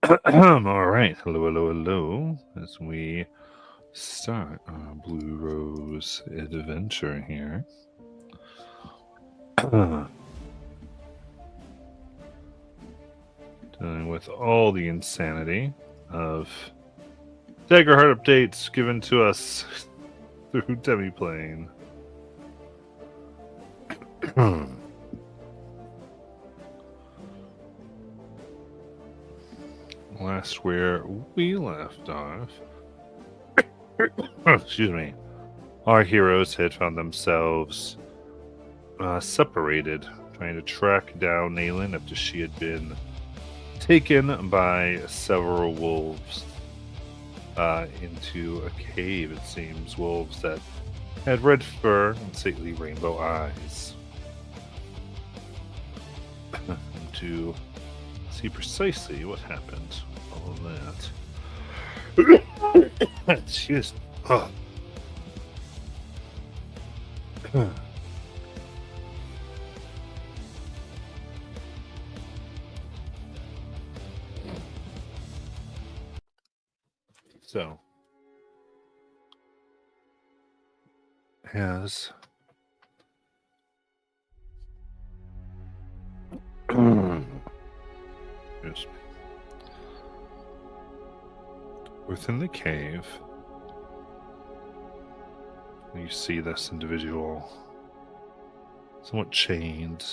All right. Hello, hello, hello. As we start our Blue Rose adventure here. Dealing with all the insanity of Daggerheart updates given to us through Demiplane. Last where we left off. Excuse me. Our heroes had found themselves separated, trying to track down Naylin after she had been taken by several wolves into a cave, it seems. Wolves that had red fur and stately rainbow eyes. And to see precisely what happened, all of that. Excuse me. Oh. So, as excuse me. Within the cave, you see this individual somewhat chained,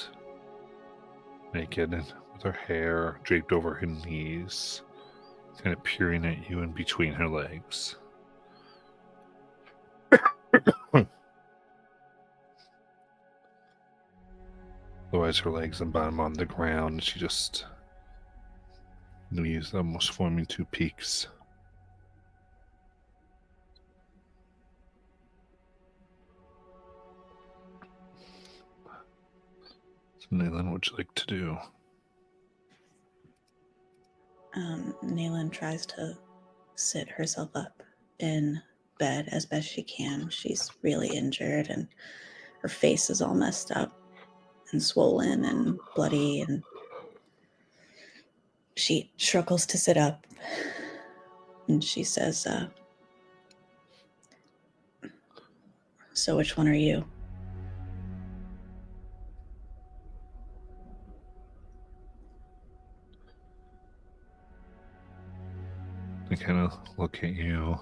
naked, and with her hair draped over her knees, kind of peering at you in between her legs. Otherwise, her legs and bottom on the ground, she just leaves almost forming two peaks. So, Naylin, what'd you like to do? Naylin tries to sit herself up in bed as best she can. She's really injured and her face is all messed up and swollen and bloody, and she struggles to sit up, and she says, so which one are you? I kind of look at you,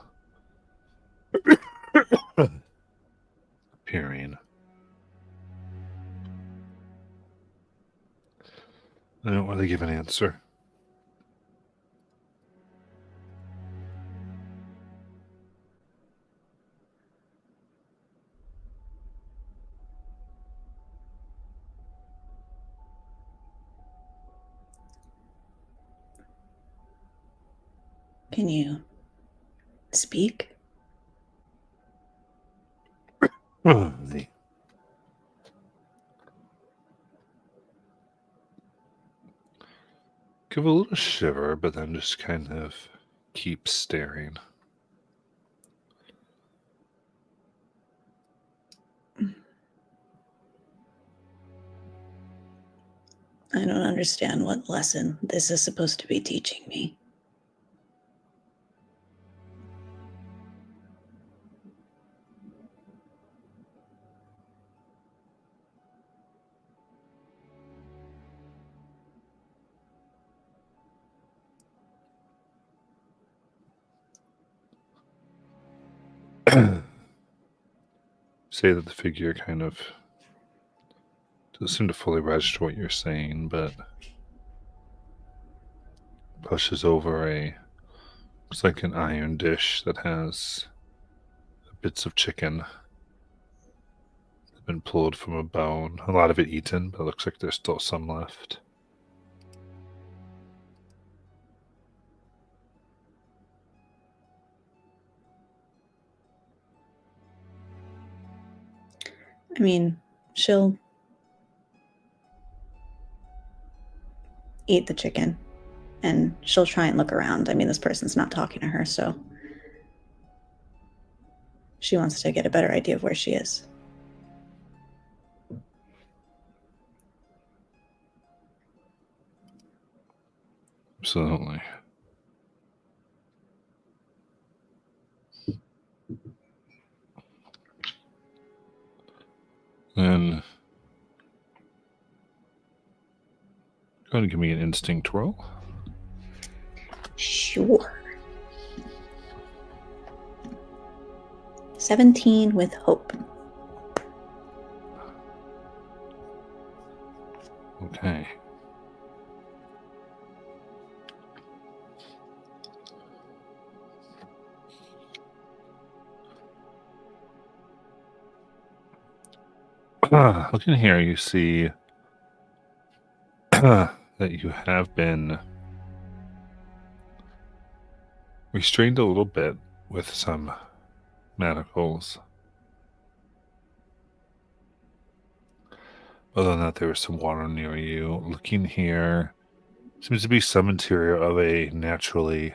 peering. I don't want to give an answer. Can you speak? Give a little shiver, but then just kind of keep staring. I don't understand what lesson this is supposed to be teaching me. Say that the figure kind of doesn't seem to fully register what you're saying, but pushes over looks like an iron dish that has bits of chicken that have been pulled from a bone. A lot of it eaten, but it looks like there's still some left. I mean, she'll eat the chicken and she'll try and look around. I mean, this person's not talking to her, so she wants to get a better idea of where she is. Absolutely. Go ahead and give me an instinct roll. Sure. 17 with hope. Okay. Looking here, you see that you have been restrained a little bit with some manacles. Other than that, there was some water near you. Looking here, seems to be some interior of a naturally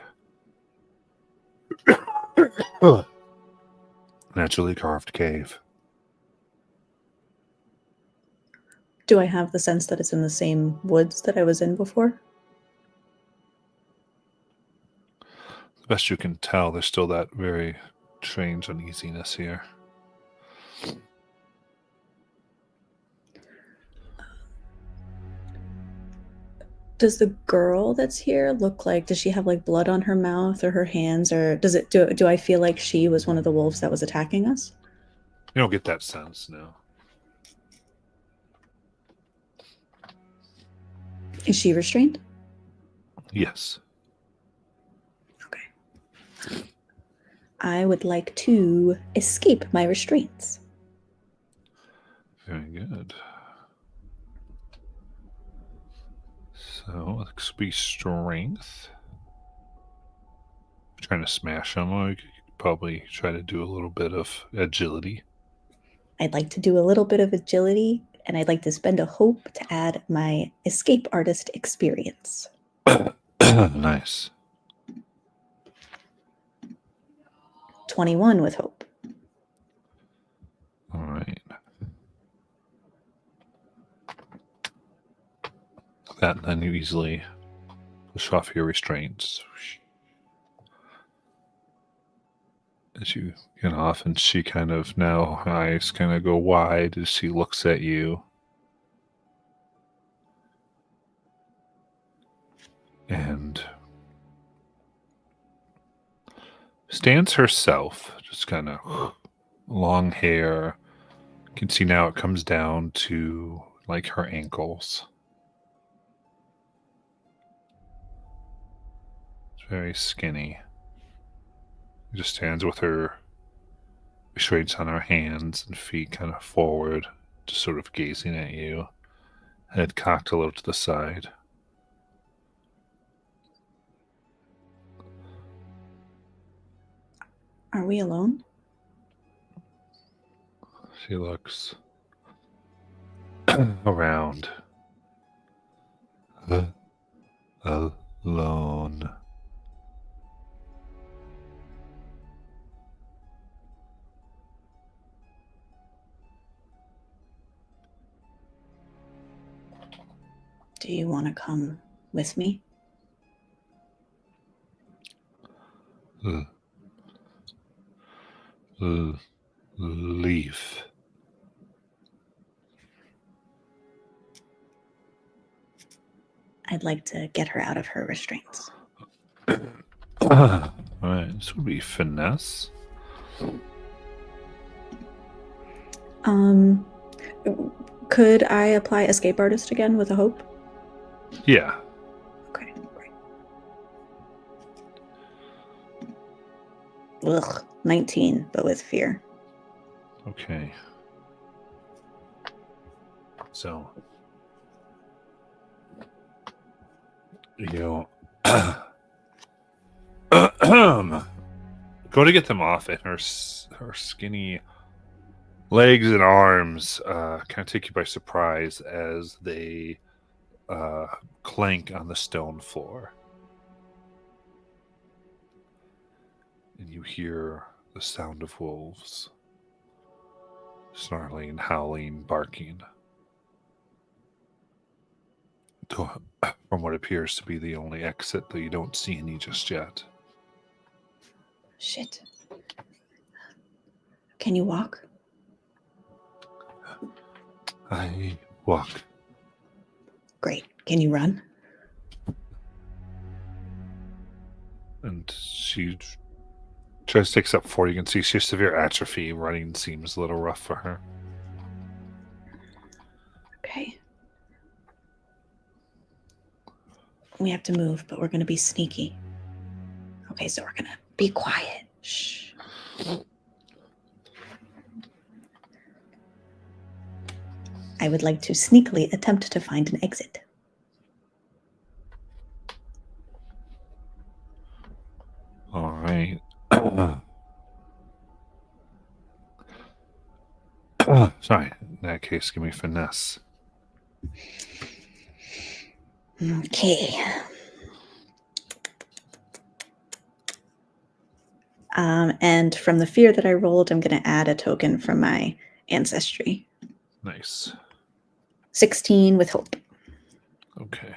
carved cave. Do I have the sense that it's in the same woods that I was in before? The best you can tell, there's still that very strange uneasiness here. Does the girl that's here look like, does she have like blood on her mouth or her hands, or do I feel like she was one of the wolves that was attacking us? You don't get that sense, no. Is she restrained? Yes. Okay. I would like to escape my restraints. Very good. So, let's be strength. Trying to smash them, or you could probably try to do a little bit of agility. I'd like to do a little bit of agility, and I'd like to spend a hope to add my escape artist experience. Nice. 21 with hope. All right. That, then you easily push off your restraints. As you get off, and she kind of, now her eyes kind of go wide as she looks at you. And stands herself, just kind of long hair. You can see now it comes down to like her ankles. It's very skinny. She just stands with her restraints on her hands and feet kind of forward, just sort of gazing at you, head cocked a little to the side. Are we alone? She looks around. Alone. Do you want to come with me? Leave. I'd like to get her out of her restraints. Alright, this would be finesse. Could I apply escape artist again with a hope? Yeah. Okay, great. Ugh, 19, but with fear. Okay. So you go to get them off, and her skinny legs and arms kind of take you by surprise as they clank on the stone floor. And you hear the sound of wolves. Snarling, howling, barking. From what appears to be the only exit, though you don't see any just yet. Shit. Can you walk? I walk. Great. Can you run? And she tries to take a step forward. You can see she has severe atrophy. Running seems a little rough for her. Okay. We have to move, but we're going to be sneaky. Okay, so we're going to be quiet. Shh. I would like to sneakily attempt to find an exit. All right. Sorry. In that case, give me finesse. Okay. And from the fear that I rolled, I'm going to add a token from my ancestry. Nice. 16 with hope. Okay.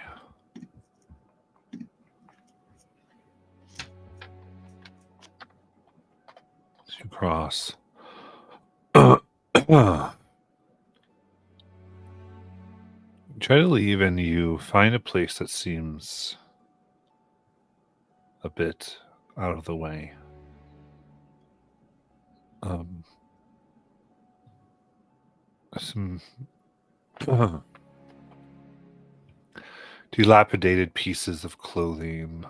You cross. Try to leave, and you find a place that seems a bit out of the way. Some dilapidated pieces of clothing,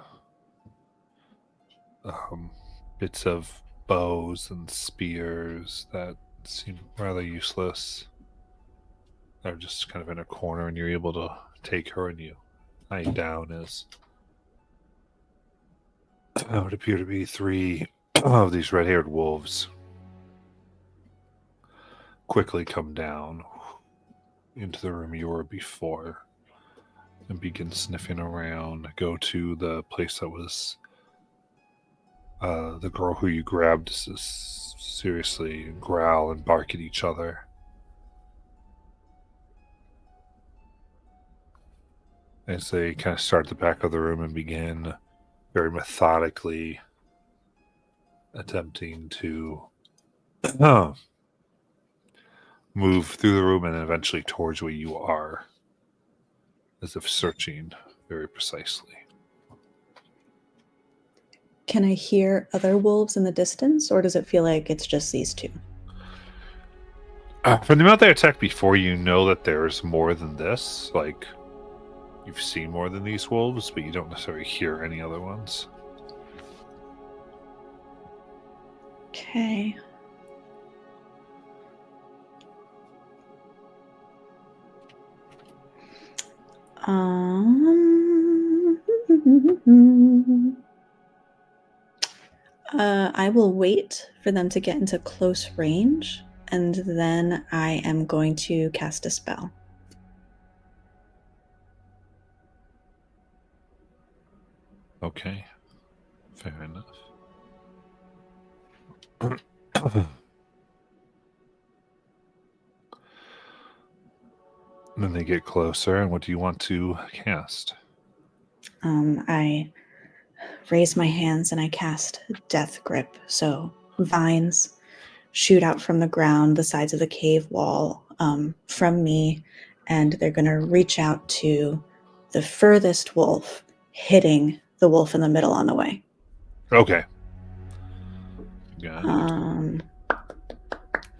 bits of bows and spears that seem rather useless. They're just kind of in a corner, and you're able to take her, and you lie down as would appear to be 3 of these red-haired wolves quickly come down into the room you were before and begin sniffing around. Go to the place that was the girl who you grabbed seriously growl and bark at each other. As they kind of start at the back of the room and begin very methodically attempting to move through the room and eventually towards where you are, as if searching very precisely. Can I hear other wolves in the distance, or does it feel like it's just these two? From the amount they attacked before, you know that there's more than this. Like, you've seen more than these wolves, but you don't necessarily hear any other ones. Okay. I will wait for them to get into close range, and then I am going to cast a spell. Okay. Fair enough. Then they get closer, and what do you want to cast? I raise my hands and I cast Death Grip. So vines shoot out from the ground, the sides of the cave wall, from me, and they're going to reach out to the furthest wolf, hitting the wolf in the middle on the way. Okay. Got it.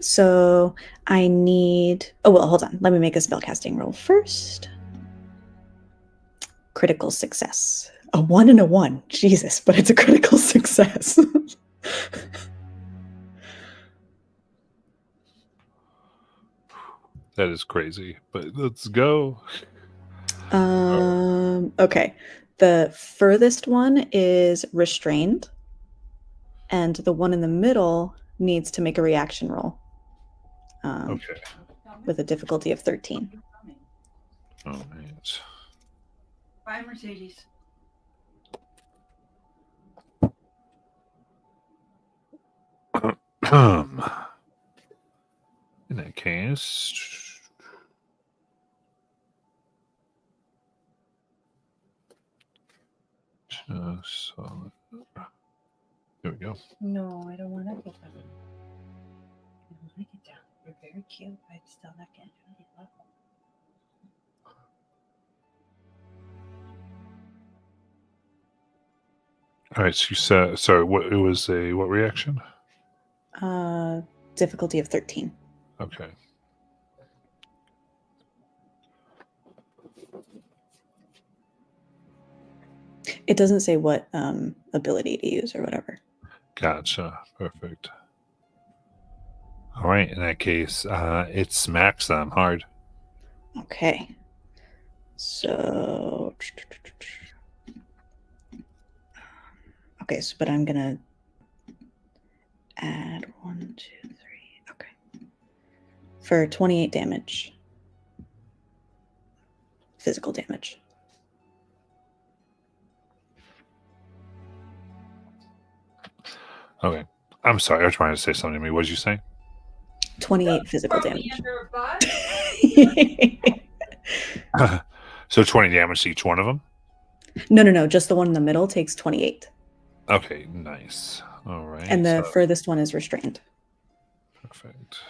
So I need... Oh, well, hold on. Let me make a spellcasting roll first. Critical success. A 1 and a 1. Jesus, but it's a critical success. That is crazy, but let's go. Okay. The furthest one is restrained, and the one in the middle needs to make a reaction roll. Okay. With a difficulty of 13. Oh, man. Bye, Mercedes. In that case, just there we go. No, I don't want to get down. I don't want to get down. You're very cute. I'm still not getting to any level. All right, so you said, sorry, what it was what reaction? Difficulty of 13. Okay. It doesn't say what ability to use or whatever. Gotcha. Perfect. All right, in that case, it smacks them hard. Okay. So. Okay, so but I'm gonna add 1, 2, 3. Okay. For 28 damage. Physical damage. Okay. I'm sorry, I was trying to say something to me. What did you say? 28 physical damage. So 20 damage to each one of them? No. Just the one in the middle takes 28. Okay, nice. All right. And the furthest one is restrained. Perfect.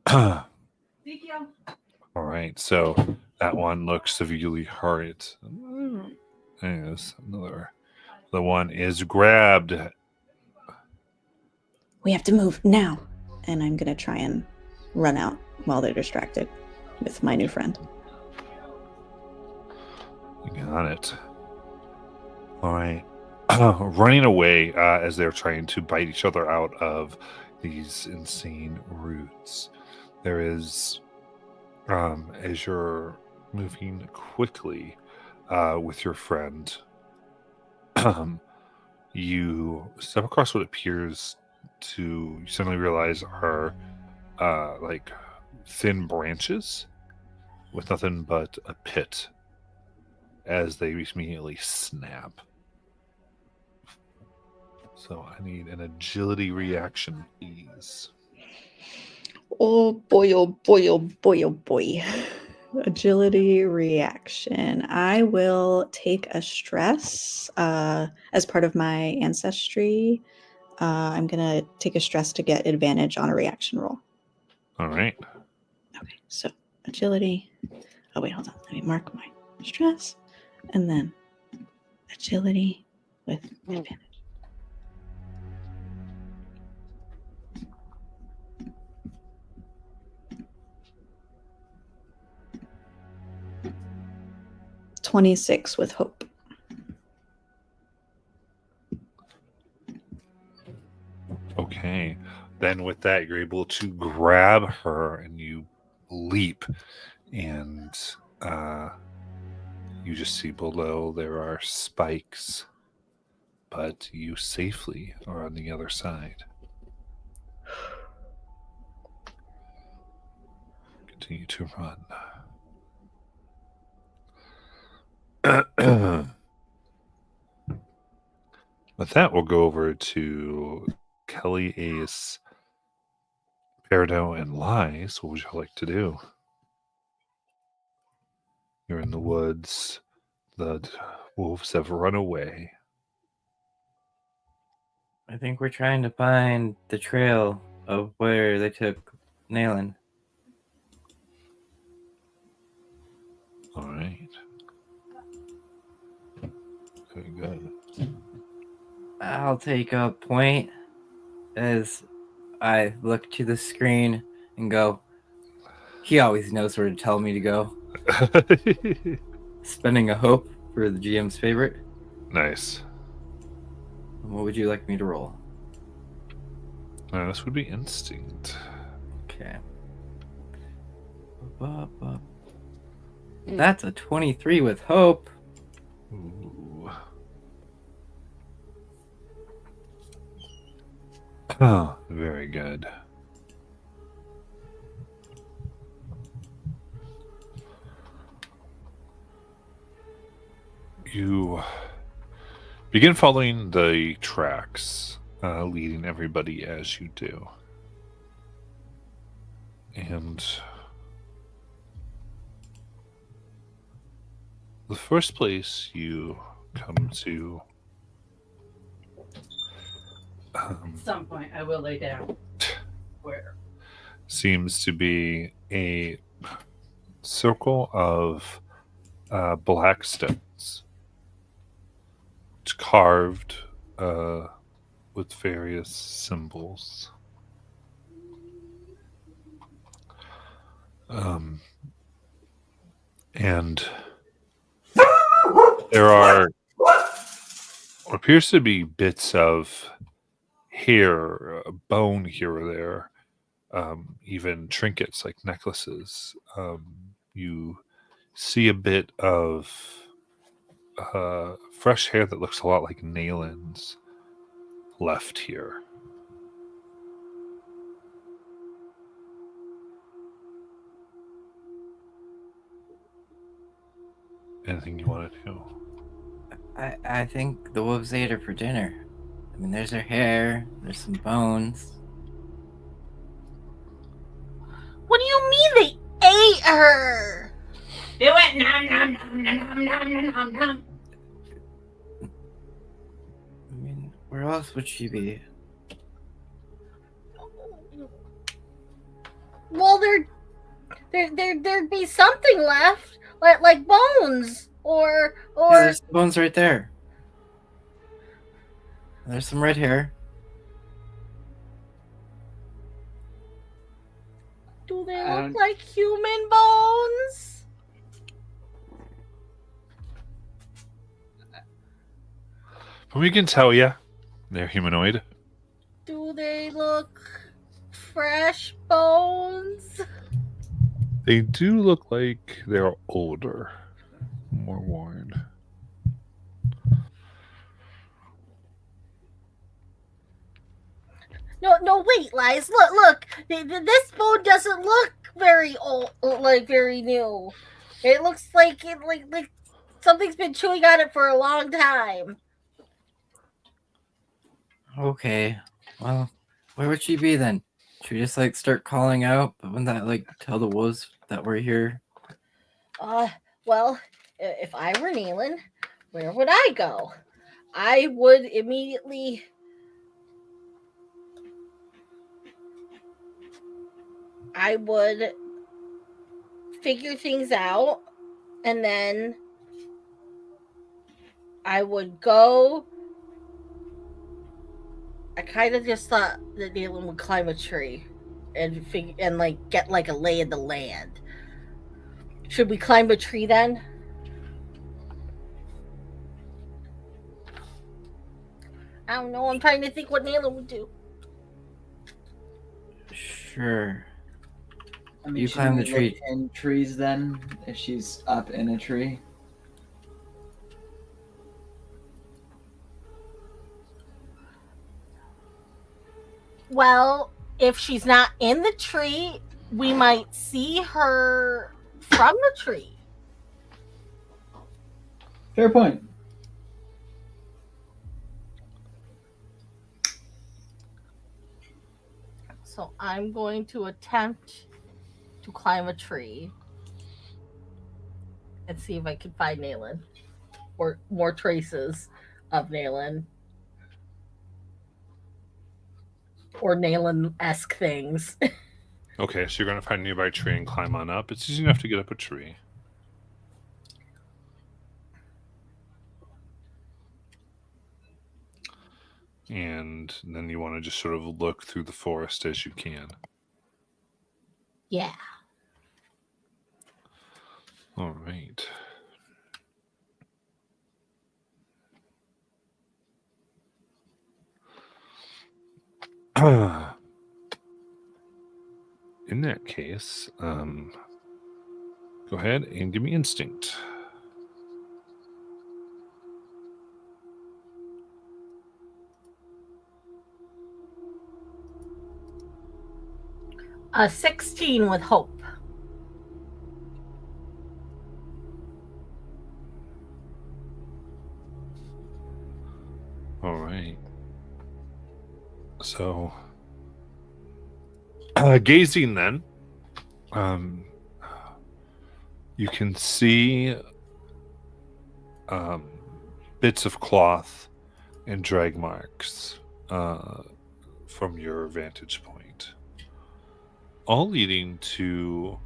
All right, so that one looks severely hurt. There's another. The one is grabbed. We have to move now. And I'm going to try and run out while they're distracted with my new friend. You got it. All right. Running away as they're trying to bite each other out of these insane roots. There is, as you're moving quickly with your friend, you step across what appears to, you suddenly realize are like thin branches with nothing but a pit as they immediately snap. So I need an agility reaction, please. Oh boy, oh boy, oh boy, oh boy. Agility reaction. I will take a stress as part of my ancestry. I'm going to take a stress to get advantage on a reaction roll. All right. Okay, so agility. Oh, wait, hold on. Let me mark my stress. And then agility with advantage. $26 with hope. Okay. Then with that, you're able to grab her and you leap, and you just see below there are spikes, but you safely are on the other side. Continue to run. With that, we'll go over to Kelly, Ace, Peridot, and Lies. What would you like to do? You're in the woods. The wolves have run away. I think we're trying to find the trail of where they took Nayland. All right. Very good. I'll take a point as I look to the screen and go, he always knows where to tell me to go. Spending a hope for the GM's favorite. Nice. What would you like me to roll? This would be instinct. Okay. That's a 23 with hope. Ooh. Oh, very good. You begin following the tracks, leading everybody as you do. And the first place you come to At some point, I will lay down. Where? seems to be a circle of black stones. sides. It's carved with various symbols. And there are what appears to be bits of hair, bone here or there, even trinkets like necklaces. You see a bit of fresh hair that looks a lot like Nalen's left here. Anything you want to do? I think the wolves ate her for dinner. I mean, there's her hair, there's some bones. What do you mean they ate her? They went nom nom nom nom nom nom nom nom. I mean, where else would she be? Well, there'd be something left, like bones or Yeah, there's bones right there. There's some red hair. do they look like human bones? But we can tell you they're humanoid. Do they look fresh bones? They do look like they're older, more worn. No, wait, Lies. Look. This bone doesn't look very old, like very new. It looks like like something's been chewing on it for a long time. Okay. Well, where would she be then? Should we just like start calling out? But wouldn't that like tell the wolves that we're here? Well, if I were Neelan, where would I go? I would immediately. I would figure things out, and then I would go. I kind of just thought that Neelan would climb a tree and like get like a lay of the land. Should we climb a tree then? I don't know. I'm trying to think what Neelan would do. Sure. I mean, You should climb we the tree. look in trees then, if she's up in a tree. Well, if she's not in the tree, we might see her from the tree. Fair point. So I'm going to attempt to climb a tree and see if I can find Naylin or more traces of Naylin or Naylin-esque things. Okay, so you're going to find a nearby tree and climb on up. It's easy enough to get up a tree. And then you want to just sort of look through the forest as you can. Yeah. All right. In that case, go ahead and give me instinct. A 16 with hope. All right. So, gazing then, you can see bits of cloth and drag marks from your vantage point, all leading to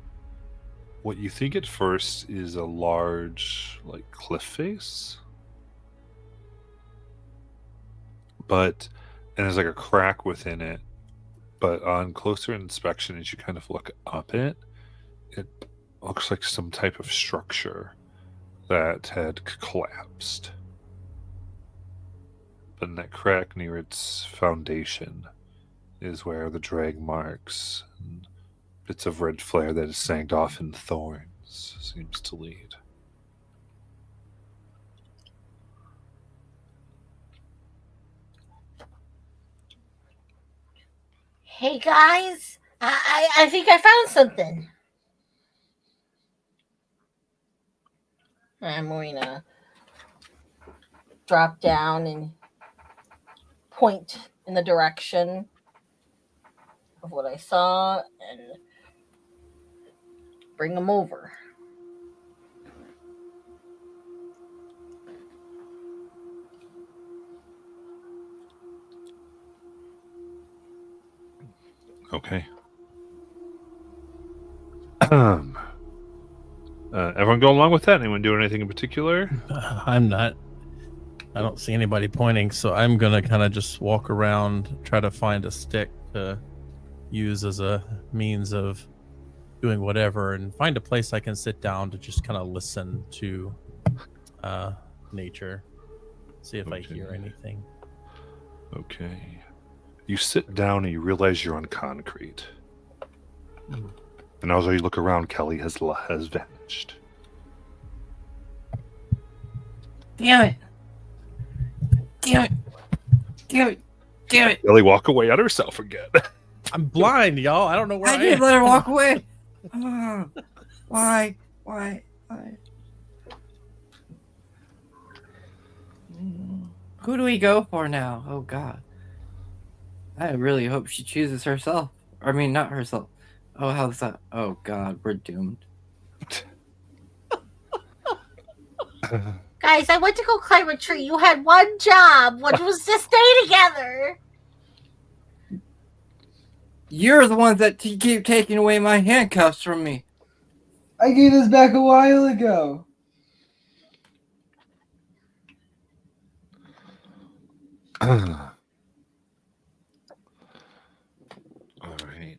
what you think at first is a large, like, cliff face. And there's like a crack within it. But on closer inspection, as you kind of look up it looks like some type of structure that had collapsed. But in that crack near its foundation is where the drag marks and bits of red flare that is sagged off in thorns seems to lead. Hey guys, I think I found something. I'm going to drop down and point in the direction of what I saw and bring them over. Okay. Everyone go along with that? Anyone doing anything in particular? I'm not. I don't see anybody pointing, so I'm gonna kind of just walk around, try to find a stick to use as a means of doing whatever, and find a place I can sit down to just kind of listen to nature, see if I hear anything. Okay. You sit down and you realize you're on concrete. And as you look around, Kelly has vanished. Damn it! Damn it! Damn it! Damn it! Kelly walk away on herself again. I'm blind, y'all. I don't know where I I didn't am. let her walk away. Why? Who do we go for now? Oh God. I really hope she chooses herself. I mean, not herself. Oh, how's that? Oh God, we're doomed. Guys, I went to go climb a tree. You had one job, which was to stay together. You're the ones that keep taking away my handcuffs from me. I gave this back a while ago. All right.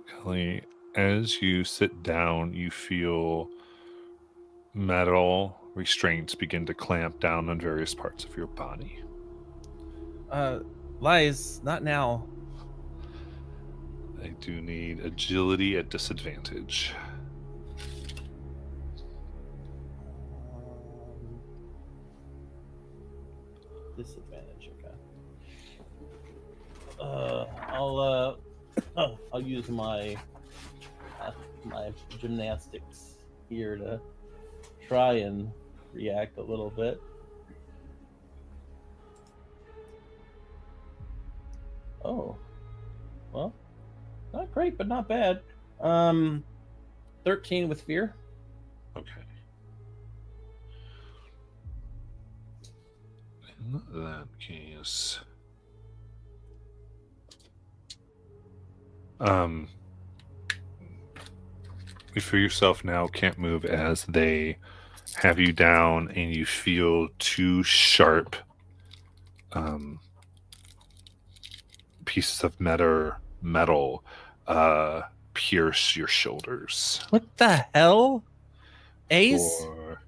Kelly, as you sit down, you feel metal restraints begin to clamp down on various parts of your body. Lies, not now. I do need agility at disadvantage. Disadvantage, okay. I'll use my gymnastics here to try and react a little bit. Oh, well, not great, but not bad. 13 with fear. Okay. In that case, you feel yourself now can't move as they have you down, and you feel two sharp pieces of metal pierce your shoulders. What the hell? Ace? For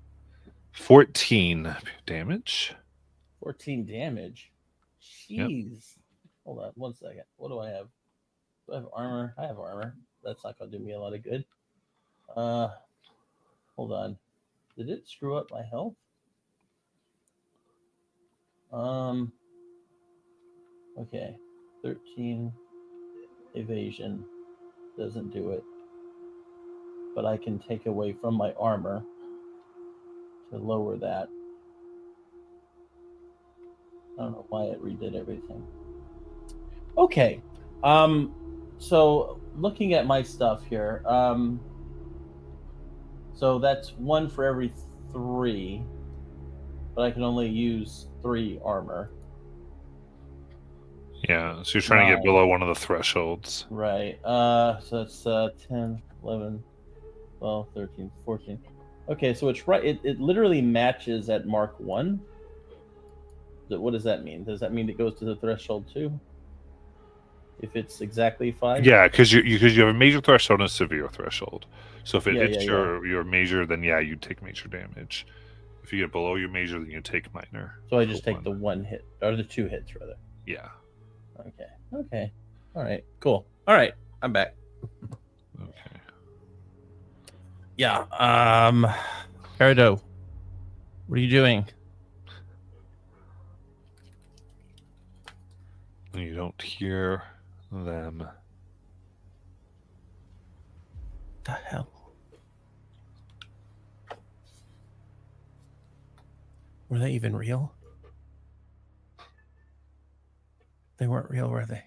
14 damage. 14 damage. Jeez. Hold on 1 second. What do I have? Do I have armor? I have armor. That's not going to do me a lot of good. Hold on. Did it screw up my health? Okay. 13 evasion doesn't do it. But I can take away from my armor to lower that. I don't know why it redid everything. Okay. So looking at my stuff here, so that's 1 for every 3. but I can only use 3 armor. Yeah, so you're trying to get 9. below one of the thresholds. Right. So that's 10, 11, 12, 13, 14. Okay, so it's right. It literally matches at Mark 1. What does that mean? Does that mean it goes to the threshold too? If it's exactly 5? Yeah, because you have a major threshold and a severe threshold. So if it Yeah, hits yeah. your major, then yeah, you take major damage. If you get below your major, then you take minor. So I just for take the 1 hit, or the 2 hits rather. Yeah. Okay. All right. Cool. All right. I'm back. Okay. Yeah. Peridot, what are you doing? You don't hear them. The hell? Were they even real? They weren't real, were they?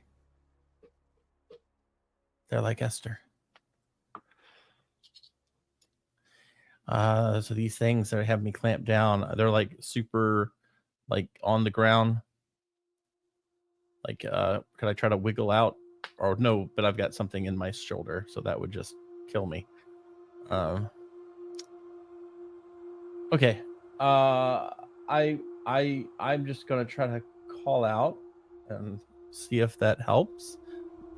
They're like Esther. So these things that have me clamped down, they're like super, like on the ground. Like, could I try to wiggle out? Or no, but I've got something in my shoulder, so that would just kill me. Okay. I'm just gonna try to call out and see if that helps,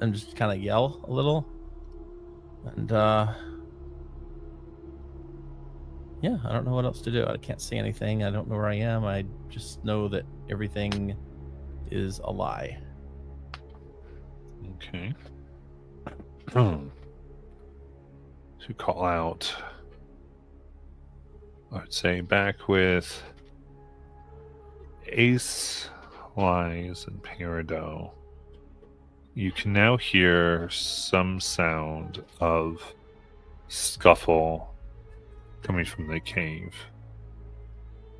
and just kind of yell a little. And yeah, I don't know what else to do. I can't see anything. I don't know where I am. I just know that everything is a lie. Okay. To call out, I would say back with Ace, Lies, and Peridot. You can now hear some sound of scuffle coming from the cave.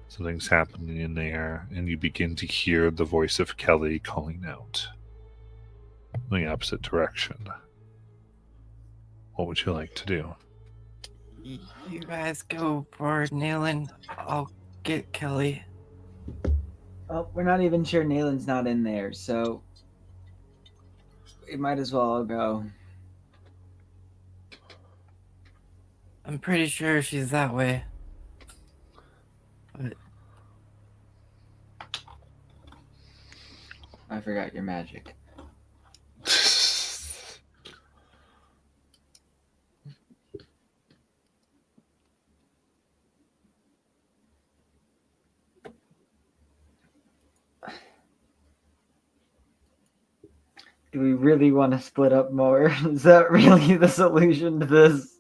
Something's happening in there, and you begin to hear the voice of Kelly calling out in the opposite direction. What would you like to do? You guys go for Nailing. I'll get Kelly. Oh, we're not even sure Nalen's not in there, so we might as well all go. I'm pretty sure she's that way. But I forgot your magic. Do we really want to split up more? Is that really the solution to this?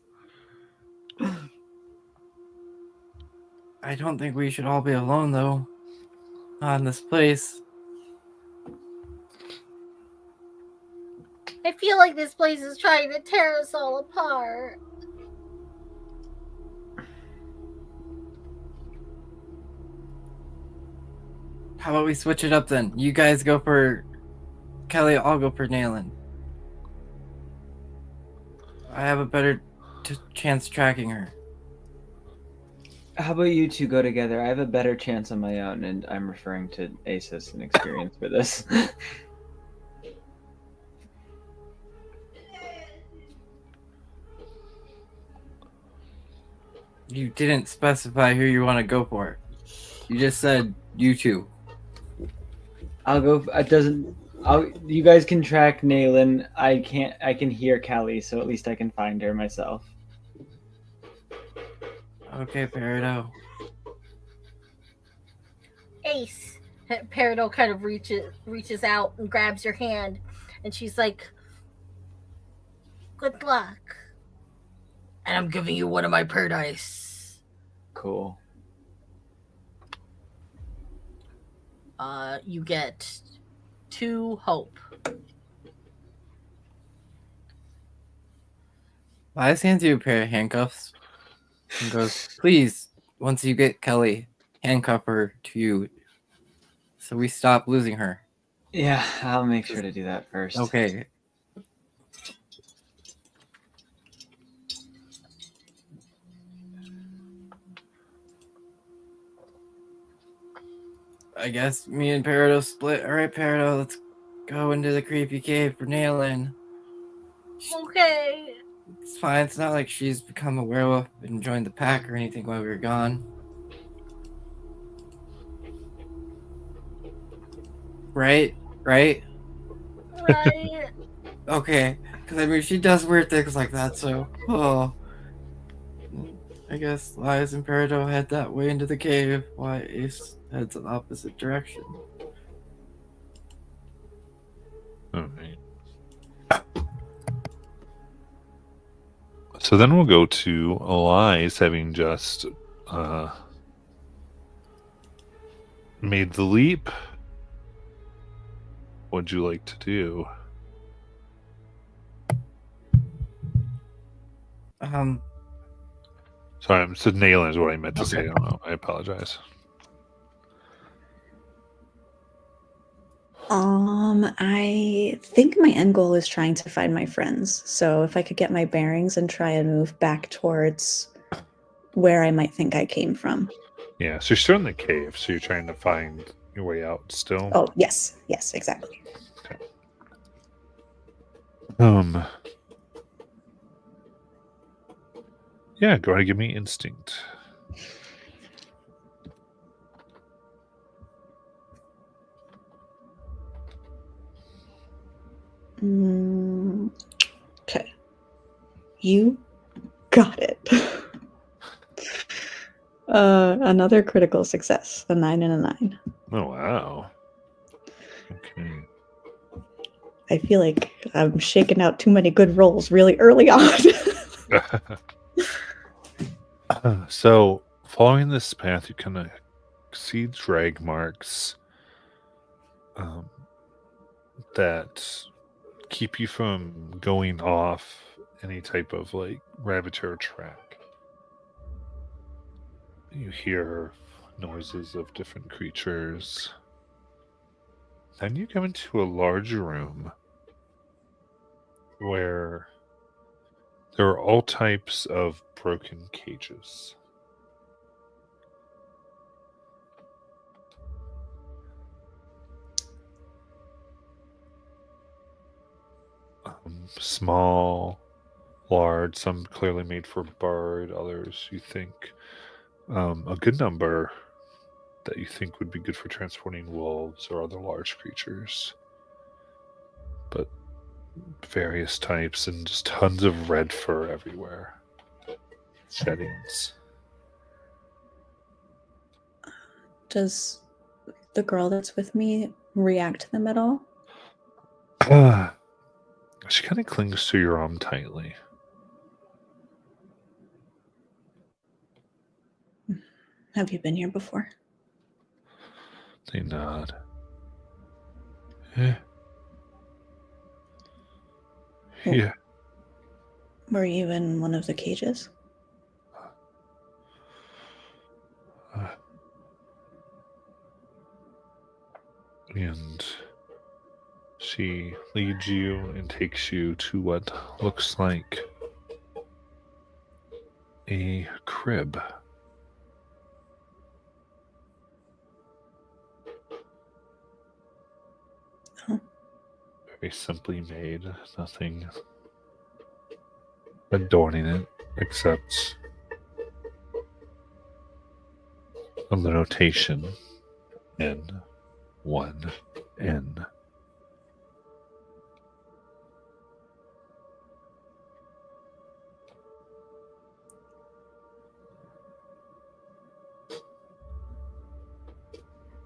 I don't think we should all be alone, though. Not in this place. I feel like this place is trying to tear us all apart. How about we switch it up then? You guys go for Kelly, I'll go for Nailing. I have a better chance tracking her. How about you two go together? I have a better chance on my own, and I'm referring to Aces and experience for this. You didn't specify who you want to go for. You just said you two. I'll go. It doesn't. You guys can track Naylan. I can't. I can hear Callie, so at least I can find her myself. Okay, Peridot. Ace. Peridot kind of reaches out and grabs your hand, and she's like, "Good luck." And I'm giving you one of my paradise. Cool. You get 2 hope. Lies hands you a pair of handcuffs and goes, please, once you get Kelly, handcuff her to you so we stop losing her. Yeah, I'll make sure to do that first. Okay. I guess me and Peridot split. All right, Peridot, let's go into the creepy cave for Naylin. Okay. It's fine. It's not like she's become a werewolf and joined the pack or anything while we were gone. Right? Right? Right. Okay. Because, I mean, she does weird things like that, so... Oh. I guess Lies and Peridot head that way into the cave, while Ace heads in the opposite direction. All right. So then we'll go to Elias having just made the leap. What'd you like to do? Sorry, I said Naylin is what I meant to say. I don't know. I apologize. I think my end goal is trying to find my friends. So if I could get my bearings and try and move back towards where I might think I came from. Yeah, so you're still in the cave, so you're trying to find your way out still. Oh, yes, exactly. Yeah, go ahead and give me instinct. Okay. You got it. Another critical success, a 9 and a 9. Oh, wow. Okay. I feel like I'm shaking out too many good rolls really early on. So, following this path, you kind of see drag marks that keep you from going off any type of like rabbit track. You hear noises of different creatures. Then you come into a large room where there are all types of broken cages. Small, large, some clearly made for bird, others you think a good number that you think would be good for transporting wolves or other large creatures. But various types and just tons of red fur everywhere. Settings. Does the girl that's with me react to them at all? She kind of clings to your arm tightly. Have you been here before? They nod. Yeah. Yeah. Were you in one of the cages? And she leads you and takes you to what looks like a crib. Oh. Very simply made, nothing adorning it except a notation N1N.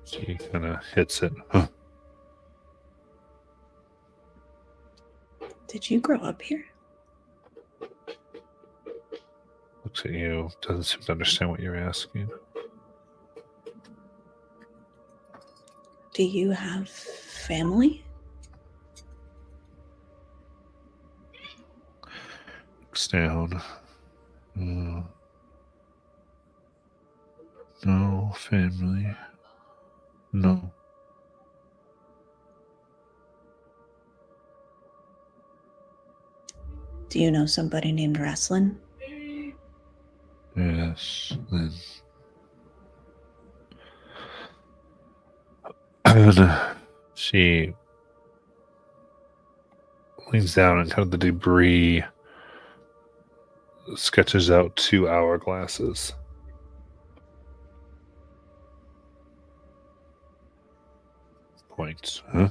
She kind of hits it. Huh. Did you grow up here? Looks at you. Doesn't seem to understand what you're asking. Do you have family? Looks down. No family. No. Do you know somebody named Raslin? Yes. Then And she leans down and kind of the debris sketches out 2 hourglasses. Points. Huh?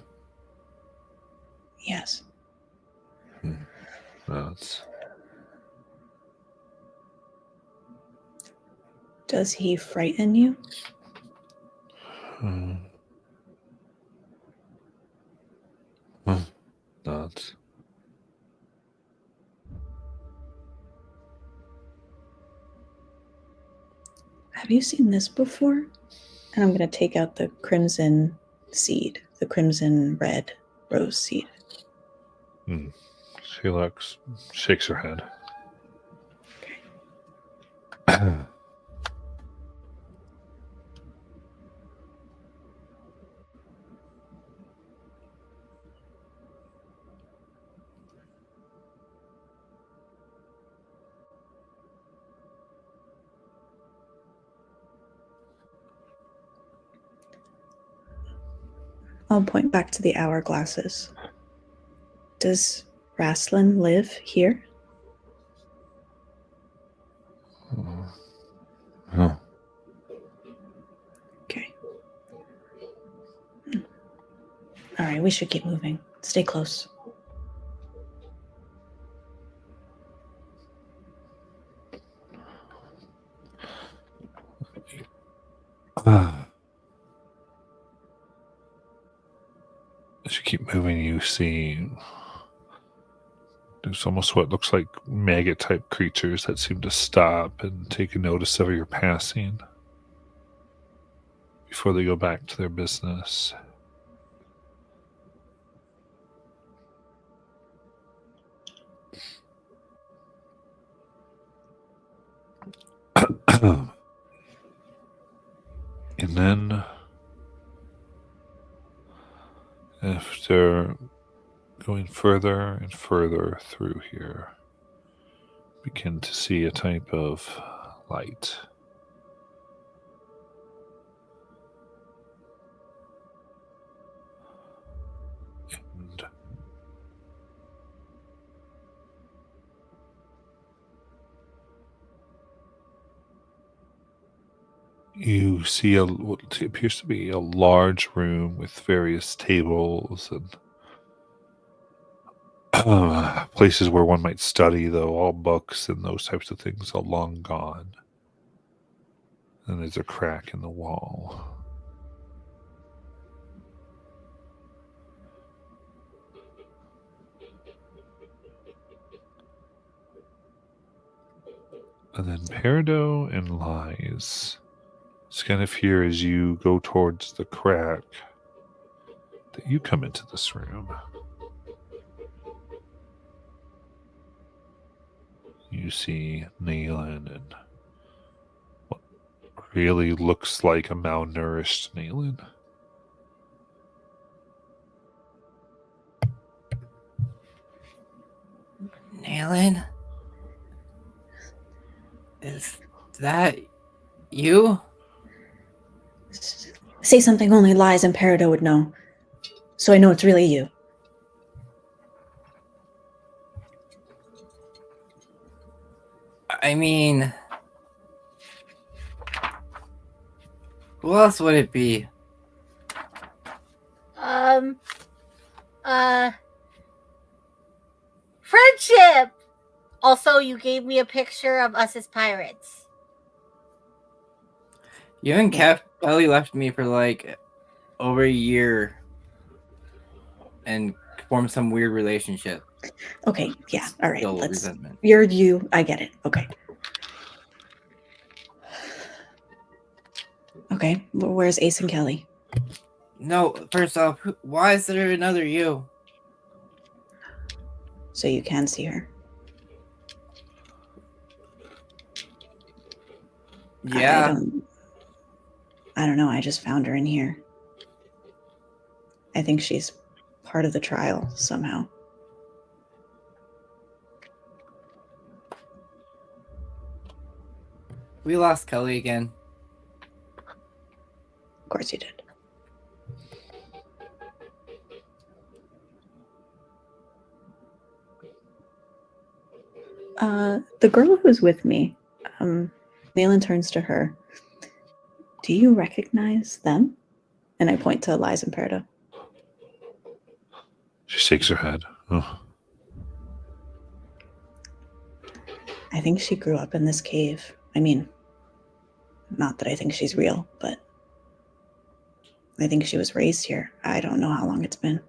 Yes. That's Does he frighten you? That's Have you seen this before? And I'm going to take out the crimson seed, the crimson red rose seed. She looks, shakes her head. I'll point back to the hourglasses. Does Rastlin live here? Oh. Okay. All right, we should keep moving. Stay close. As you keep moving, you see there's almost what looks like maggot type creatures that seem to stop and take notice of your passing before they go back to their business. And then, after going further and further through here, begin to see a type of light. And you see what appears to be a large room with various tables and places where one might study, though all books and those types of things are long gone. And there's a crack in the wall. And then Peridot and Lies. It's kind of here as you go towards the crack that you come into this room. You see Nayland and what really looks like a malnourished Nayland. Nayland? Is that you? Say something only Lies and Peridot would know, so I know it's really you. I mean, who else would it be? Friendship! Also, you gave me a picture of us as pirates. You and Kelly left me for like over a year and formed some weird relationship. Okay, yeah, all right. Still Let's. resentment. You're you. I get it. Okay. Okay, well, where's Ace and Kelly? No, first off, why is there another you? So you can see her. Yeah. I don't know. I just found her in here. I think she's part of the trial somehow. We lost Kelly again. Of course you did. The girl who's with me, Nayland turns to her. Do you recognize them? And I point to Lies and Perdo. She shakes her head. Oh. I think she grew up in this cave. I mean, not that I think she's real, but I think she was raised here. I don't know how long it's been.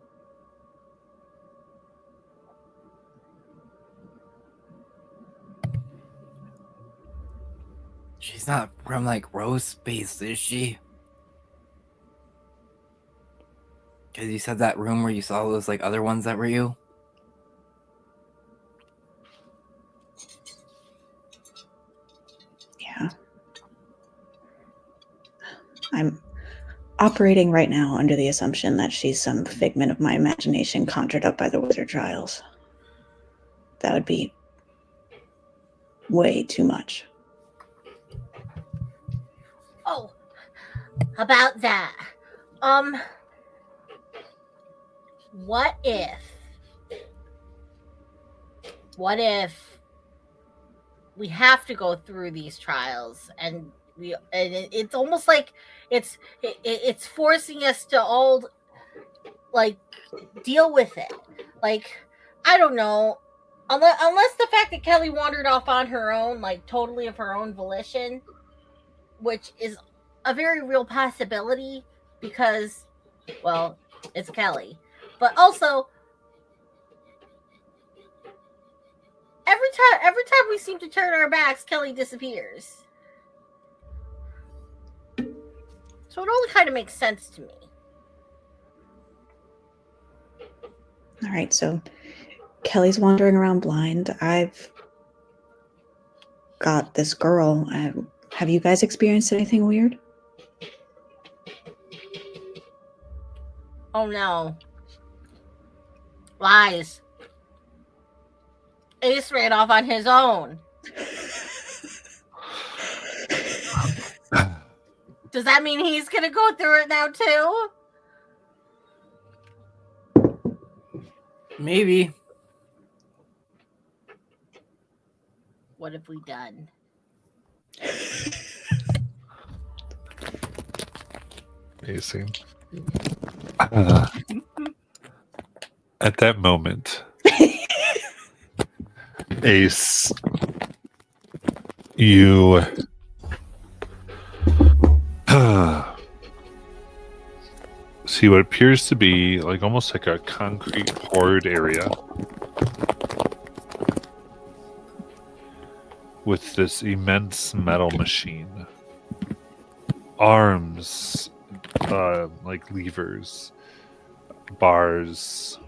She's not from like Rose Space, is she? Because you said that room where you saw those like other ones that were you. Yeah. I'm operating right now under the assumption that she's some figment of my imagination conjured up by the wizard trials. That would be way too much. Oh, about that. What if we have to go through these trials and it's almost like it's forcing us to all like deal with it. Like, I don't know. Unless the fact that Kelly wandered off on her own, like totally of her own volition, which is a very real possibility because, well, it's Kelly. But also, every time we seem to turn our backs, Kelly disappears. So it only kind of makes sense to me. All right, so Kelly's wandering around blind. I've got this girl. Have you guys experienced anything weird? Oh no. Lies. Ace ran off on his own. Does that mean he's gonna go through it now too? Maybe. What have we done? Amazing. At that moment, Ace, you see what appears to be like almost like a concrete poured area with this immense metal machine. Arms, like levers, bars,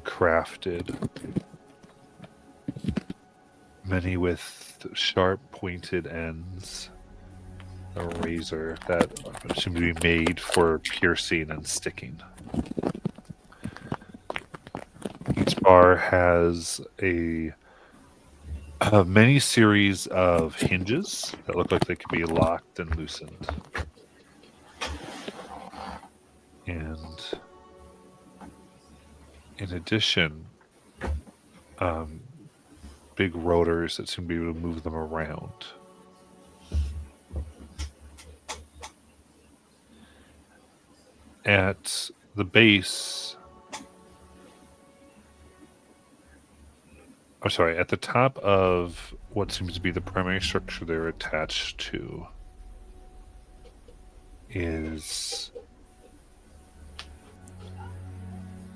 crafted, many with sharp pointed ends, a razor that seemed to be made for piercing and sticking. Each bar has a many series of hinges that look like they could be locked and loosened. And in addition, big rotors that seem to be able to move them around. At the base, at the top of what seems to be the primary structure they're attached to is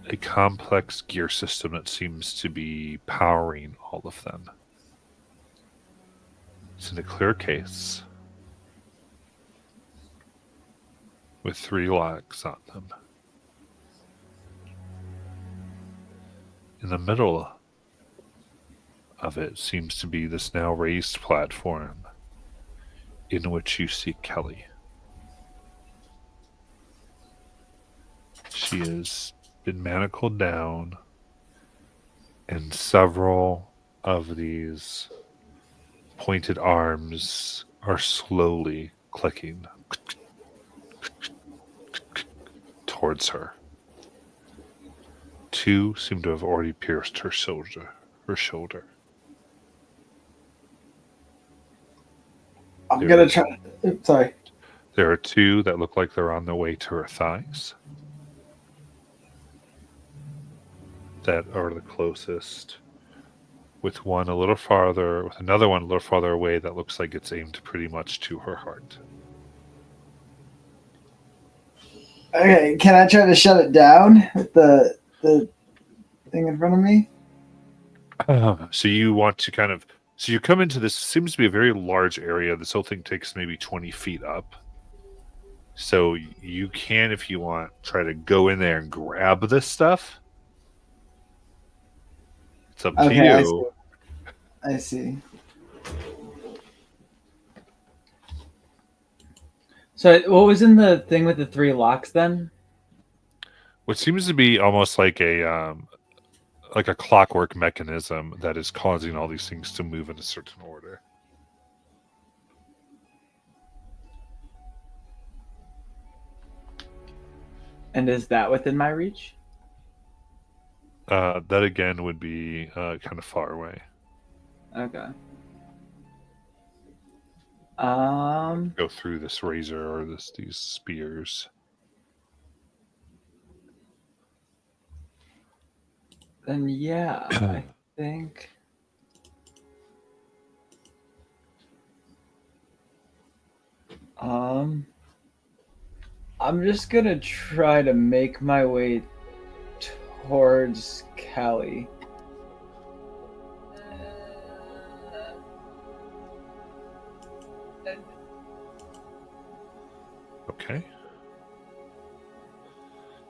a complex gear system that seems to be powering all of them. It's in a clear case with 3 locks on them. In the middle of it seems to be this now raised platform in which you see Kelly. She has been manacled down, and several of these pointed arms are slowly clicking towards her. 2 seem to have already pierced her shoulder. I'm gonna try. Sorry. There are two that look like they're on their way to her thighs. That are the closest. With one a little farther, with another one a little farther away that looks like it's aimed pretty much to her heart. Okay, can I try to shut it down with the thing in front of me? So you want to kind of, so you come into this, seems to be a very large area. This whole thing takes maybe 20 feet up. So you can, if you want, try to go in there and grab this stuff. It's up to you. I see. So what was in the thing with the 3 locks then? What seems to be almost like a clockwork mechanism that is causing all these things to move in a certain order. And is that within my reach? That again would be kind of far away. Okay. Go through this razor or these spears. Then yeah, I think. I'm just gonna try to make my way towards Kelly. Okay.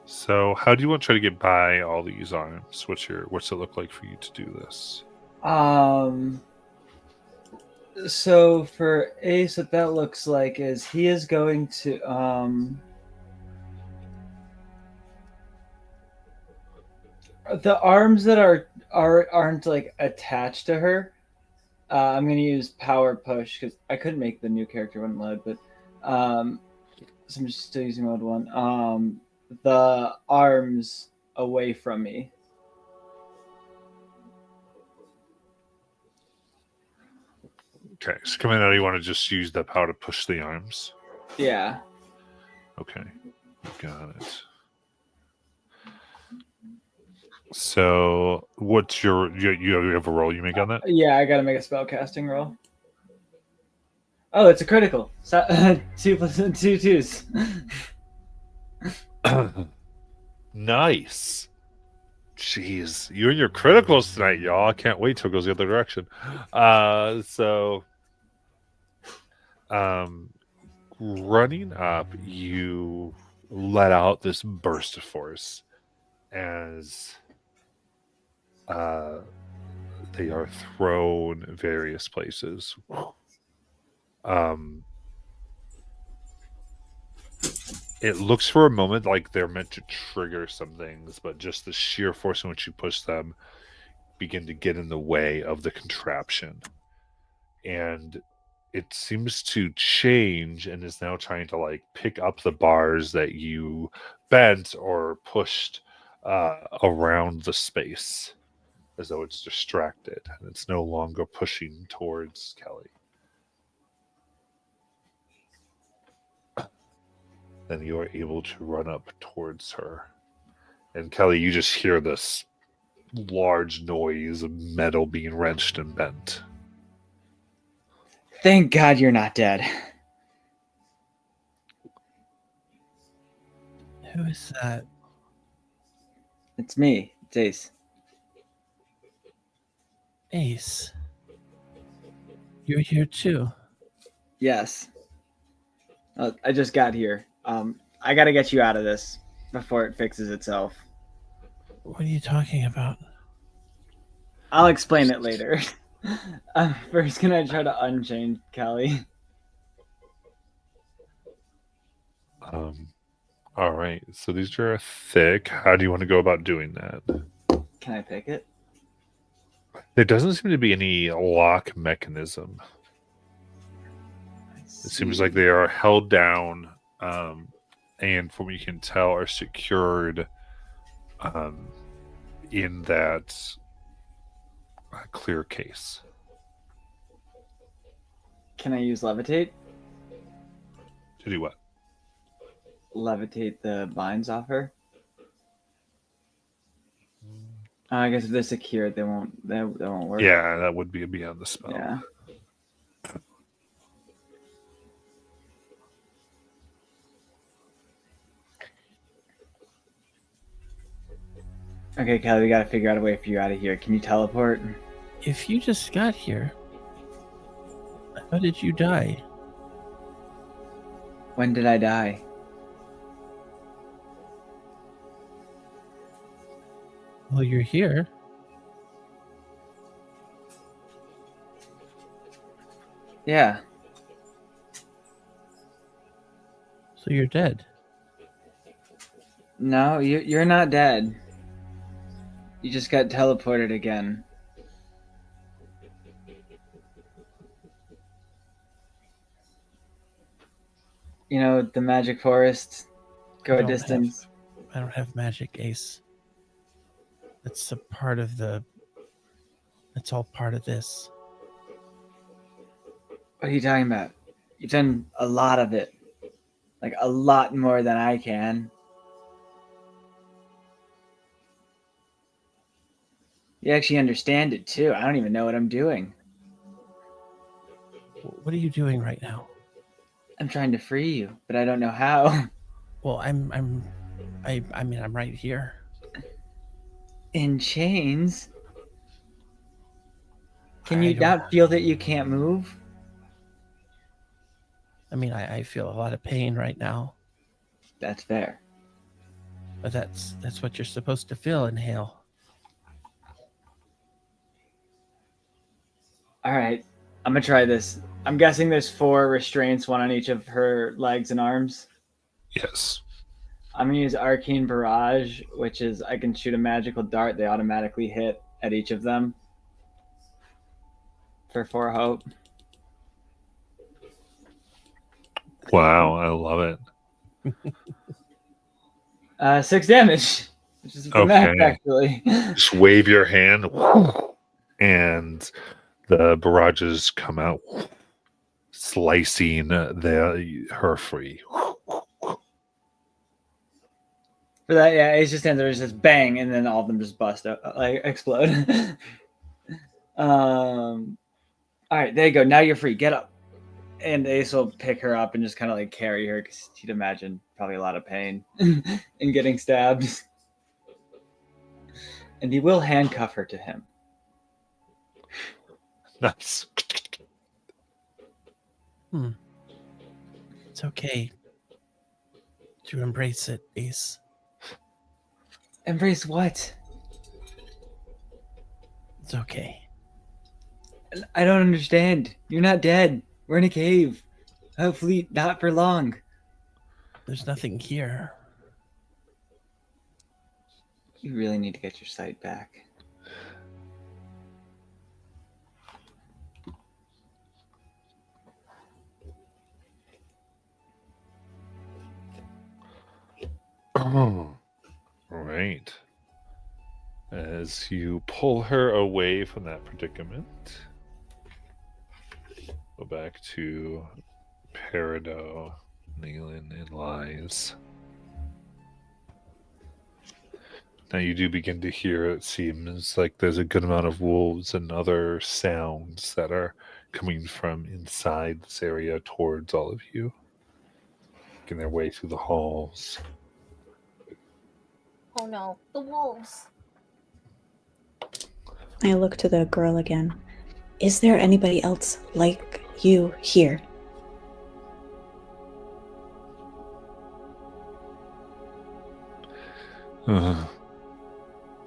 So how do you want to try to get by all these arms? What's it look like for you to do this? So for Ace, what that looks like is he is going to the arms that aren't like attached to her. I'm gonna use power push because I couldn't make the new character when load, but so I'm just still using mode 1. The arms away from me. Okay, so coming out, you want to just use the power to push the arms? Yeah. Okay, got it. So, what's you have a roll you make on that? Yeah, I gotta make a spell casting roll. Oh, it's a critical. 2 plus 2 twos. Nice. Jeez, you and your criticals tonight, y'all. I can't wait till it goes the other direction. Running up, you let out this burst of force as they are thrown various places. It looks for a moment like they're meant to trigger some things, but just the sheer force in which you push them begin to get in the way of the contraption. And it seems to change and is now trying to like pick up the bars that you bent or pushed around the space as though it's distracted and it's no longer pushing towards Kelly. Then you are able to run up towards her. And Kelly, you just hear this large noise of metal being wrenched and bent. Thank God you're not dead. Who is that? It's me. It's Ace. Ace. You're here too. Yes. I just got here. I gotta get you out of this before it fixes itself. What are you talking about? I'll explain it later. I'm first gonna try to unchain Callie. All right. So these are thick. How do you want to go about doing that? Can I pick it? There doesn't seem to be any lock mechanism. It seems like they are held down, and from what you can tell, are secured in that clear case. Can I use levitate? To do what? Levitate the binds off her? I guess if they're secured, they won't work. Yeah, that would be beyond the spell. Yeah. Okay, Kelly, we gotta figure out a way for you out of here. Can you teleport? If you just got here, how did you die? When did I die? Well, you're here. Yeah. So you're dead. No, you're not dead. You just got teleported again. You know, the magic forest. Go I a don't distance. I don't have magic, Ace. That's a part of the. It's all part of this. What are you talking about? You've done a lot of it. Like, a lot more than I can. You actually understand it, too. I don't even know what I'm doing. What are you doing right now? I'm trying to free you, but I don't know how. Well, I mean, I'm right here. In chains? Can I you don't- not feel that you can't move? I mean, I feel a lot of pain right now, That's fair. but that's what you're supposed to feel, Inhale. All right, I'm gonna try this. I'm guessing there's 4 restraints, 1 on each of her legs and arms. Yes. I'm gonna use Arcane Barrage, which is I can shoot a magical dart. They automatically hit at each of them for 4 hope. Wow, I love it. 6 damage, which is the max Okay. actually. Just wave your hand, and the barrages come out, slicing her free. For that, yeah, Ace just stands there, just says bang, and then all of them just bust out, like explode. All right, there you go. Now you're free. Get up. And Ace will pick her up and just kind of like carry her because he'd imagine probably a lot of pain in getting stabbed. And he will handcuff her to him. Nice. It's okay to embrace it, Ace. Embrace what? It's okay. I don't understand. You're not dead. We're in a cave. Hopefully not for long. There's nothing here. You really need to get your sight back. All right. As you pull her away from that predicament, go back to Peridot, Nealon, and Lies. Now you do begin to hear, it seems like there's a good amount of wolves and other sounds that are coming from inside this area towards all of you, making their way through the halls. Oh no, the wolves. I look to the girl again. Is there anybody else like you here?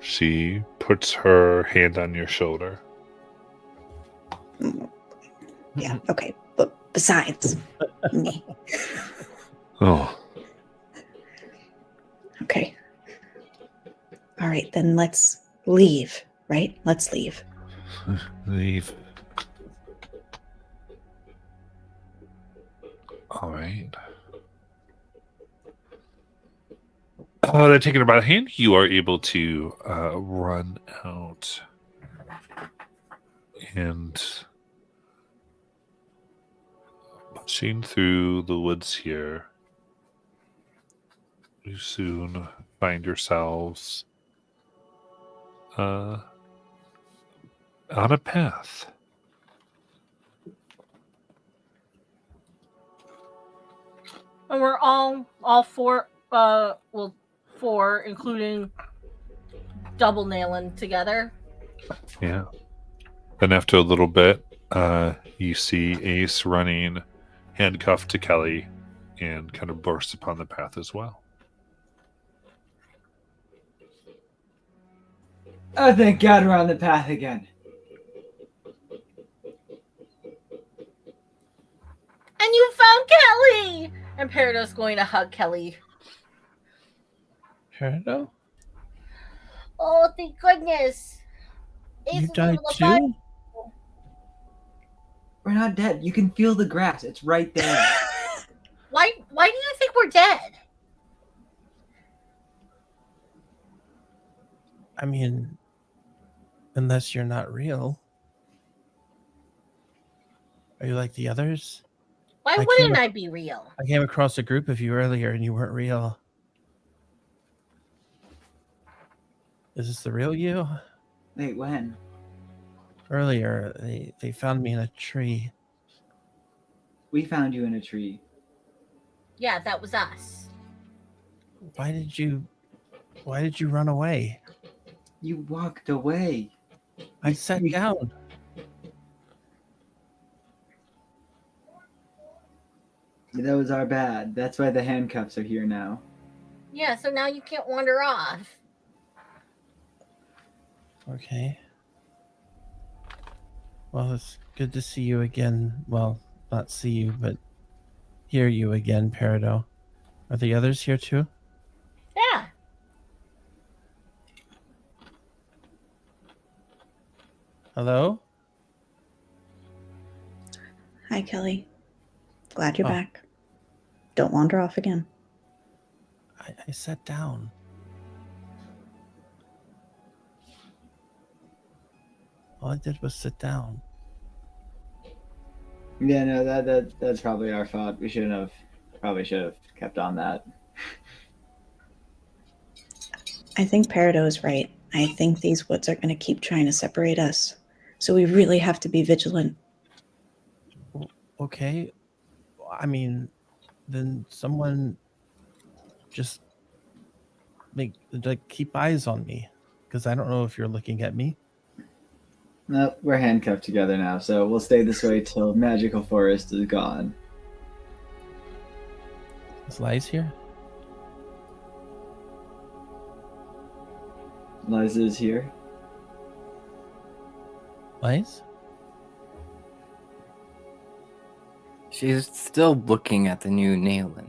She puts her hand on your shoulder. Yeah, okay. But besides me. Oh, Okay. All right, then let's leave, right? Let's leave. leave. All right. They're taking her by the hand. You are able to run out and Marching through the woods here, you soon find yourselves on a path. And we're all four, four, including double nailing together. Yeah. Then after a little bit, you see Ace running handcuffed to Kelly and kind of bursts upon the path as well. Oh, thank God we're on the path again. And you found Kelly! And Perido's going to hug Kelly. Peridot? Oh, thank goodness. You Ace was died able to find. too? We're not dead. You can feel the grass. It's right there. Why do you think we're dead? I mean, unless you're not real. Are you like the others? Why I wouldn't can't- I be real? I came across a group of you earlier and you weren't real. Is this the real you? Wait, when? Earlier, they found me in a tree. We found you in a tree. Yeah, that was us. Why did you run away? You walked away. I sat down. That was our bad. That's why the handcuffs are here now. Yeah, so now you can't wander off. Okay. Well, it's good to see you again. Well, not see you, but hear you again, Peridot. Are the others here too? Yeah. Hello? Hi, Kelly. Glad you're Oh. back. Don't wander off again. I sat down. All I did was sit down. Yeah, no, that's probably our fault. We should have kept on that. I think Peridot is right. I think these woods are going to keep trying to separate us. So we really have to be vigilant. Okay. I mean, then someone just keep eyes on me, because I don't know if you're looking at me. No, we're handcuffed together now, so we'll stay this way till magical forest is gone. Is Lies here? Liza is here. Lies? She's still looking at the new Naylin.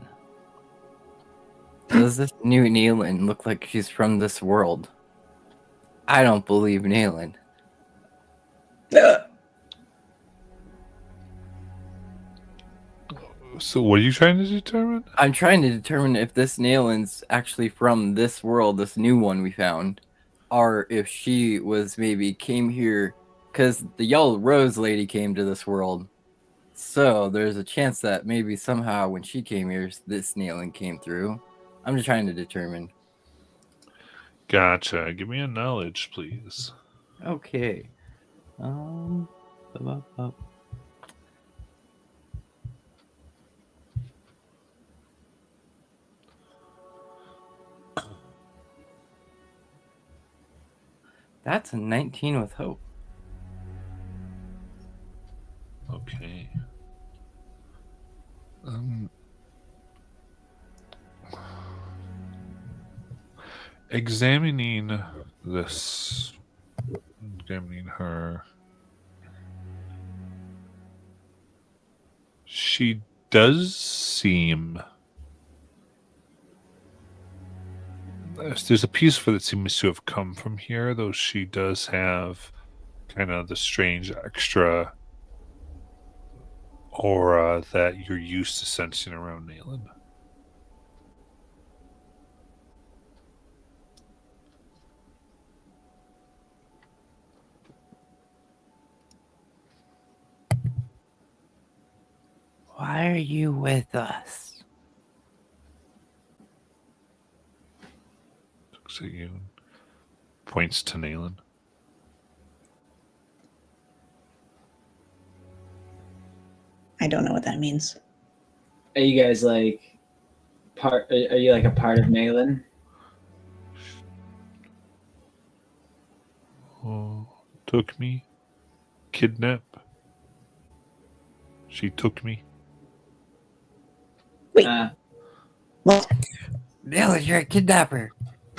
Does this new Naylin look like she's from this world? I don't believe Naylin. So what are you trying to determine? I'm trying to determine if this Naylin's actually from this world, this new one we found, or if she was maybe came here because the Yellow Rose lady came to this world. So there's a chance that maybe somehow when she came here, this Naylin came through. I'm just trying to determine. Gotcha. Give me a knowledge, please. Okay. That's a 19 with hope. Okay. Examining her, she does seem. There's a piece of her that seems to have come from here, though she does have kind of the strange extra aura that you're used to sensing around Naylin. Why are you with us? Looks at you and points to Nayland. I don't know what that means. Are you guys like part? Are you like a part of Nayland? Oh, took me. Kidnap. She took me. Wait, Uh, what? Nayland, you're a kidnapper.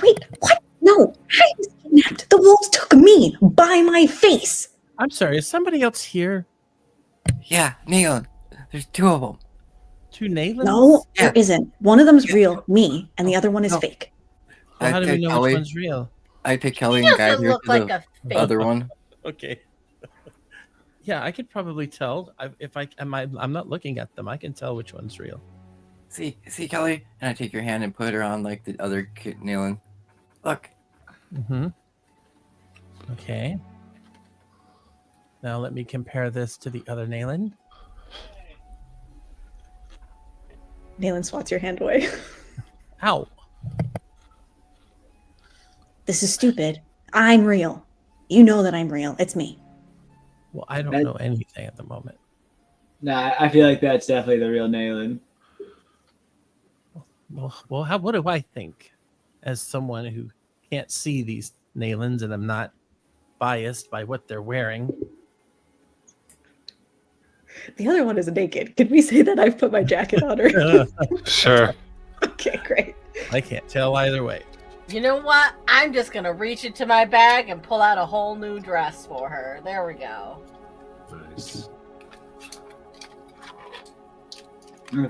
Wait, what? No, I was kidnapped. The wolves took me by my face. I'm sorry, is somebody else here? Yeah, Nayland. There's two of them. Two Naylands? No, Yeah. there isn't. One of them's Yeah. real, me, and the other one is No. fake. Well, how do we picked know Kelly. which one's real? I picked Kelly He and guide doesn't her look to like the a fake. other one. Okay. Yeah, I could probably tell. I'm not looking at them. I can tell which one's real. See, Kelly? And I take your hand and put her on like the other kid, Nayland. Look. Mm-hmm. Okay. Now let me compare this to the other Nayland. Nayland swats your hand away. Ow. This is stupid. I'm real. You know that I'm real. It's me. Well, I don't That- know anything at the moment. nah, I feel like that's definitely the real Nayland. Well, what do I think as someone who can't see these Naylands and I'm not biased by what they're wearing? The other one is naked. Can we say that I've put my jacket on her? Sure. Okay, great. I can't tell either way. You know what? I'm just gonna reach into my bag and pull out a whole new dress for her. There we go. Nice.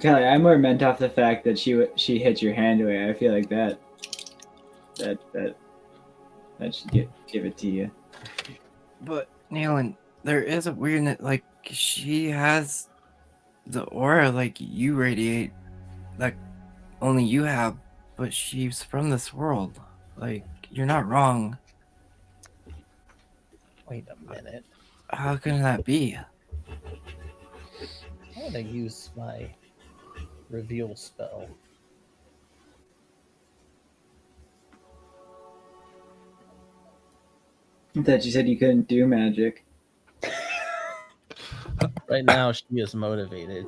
Kelly, I'm more meant off the fact that she hit your hand away. I feel like that should give it to you. But Nayland, there is a weirdness. Like she has the aura like you radiate, like only you have. But she's from this world. Like you're not wrong. Wait a minute. How can that be? I'm gonna use my reveal spell. I thought you said you couldn't do magic. Right now, she is motivated.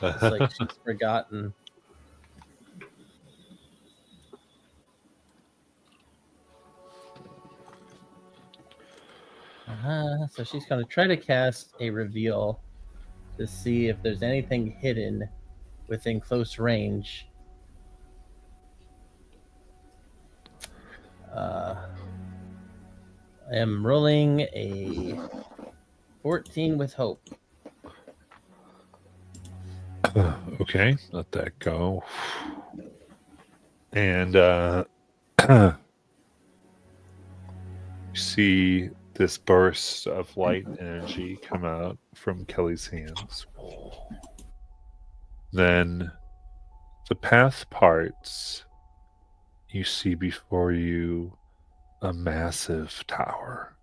It's like she's forgotten. So she's going to try to cast a reveal to see if there's anything hidden within close range. I am rolling a 14 with hope. Okay, let that go. And you see this burst of light and energy come out from Kelly's hands. Then the path parts. You see before you a massive tower.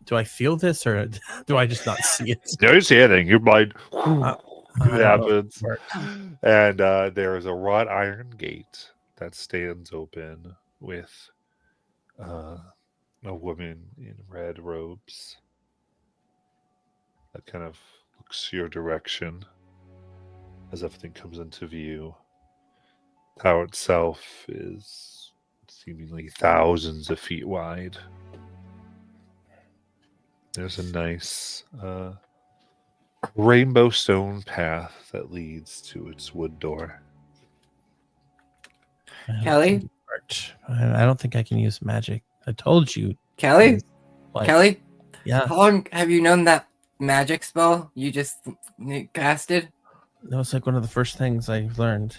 Do I feel this or do I just not see it? No, you see anything. Your mind I it don't know happens. if it works. And there is a wrought iron gate that stands open with a woman in red robes that kind of looks your direction as everything comes into view. Tower itself is seemingly thousands of feet wide. There's a nice rainbow stone path that leads to its wood door. Kelly? I don't think I can use magic. I told you. Kelly? What? Kelly? Yeah, How long have you known that magic spell you just casted? that was like one of the first things I learned.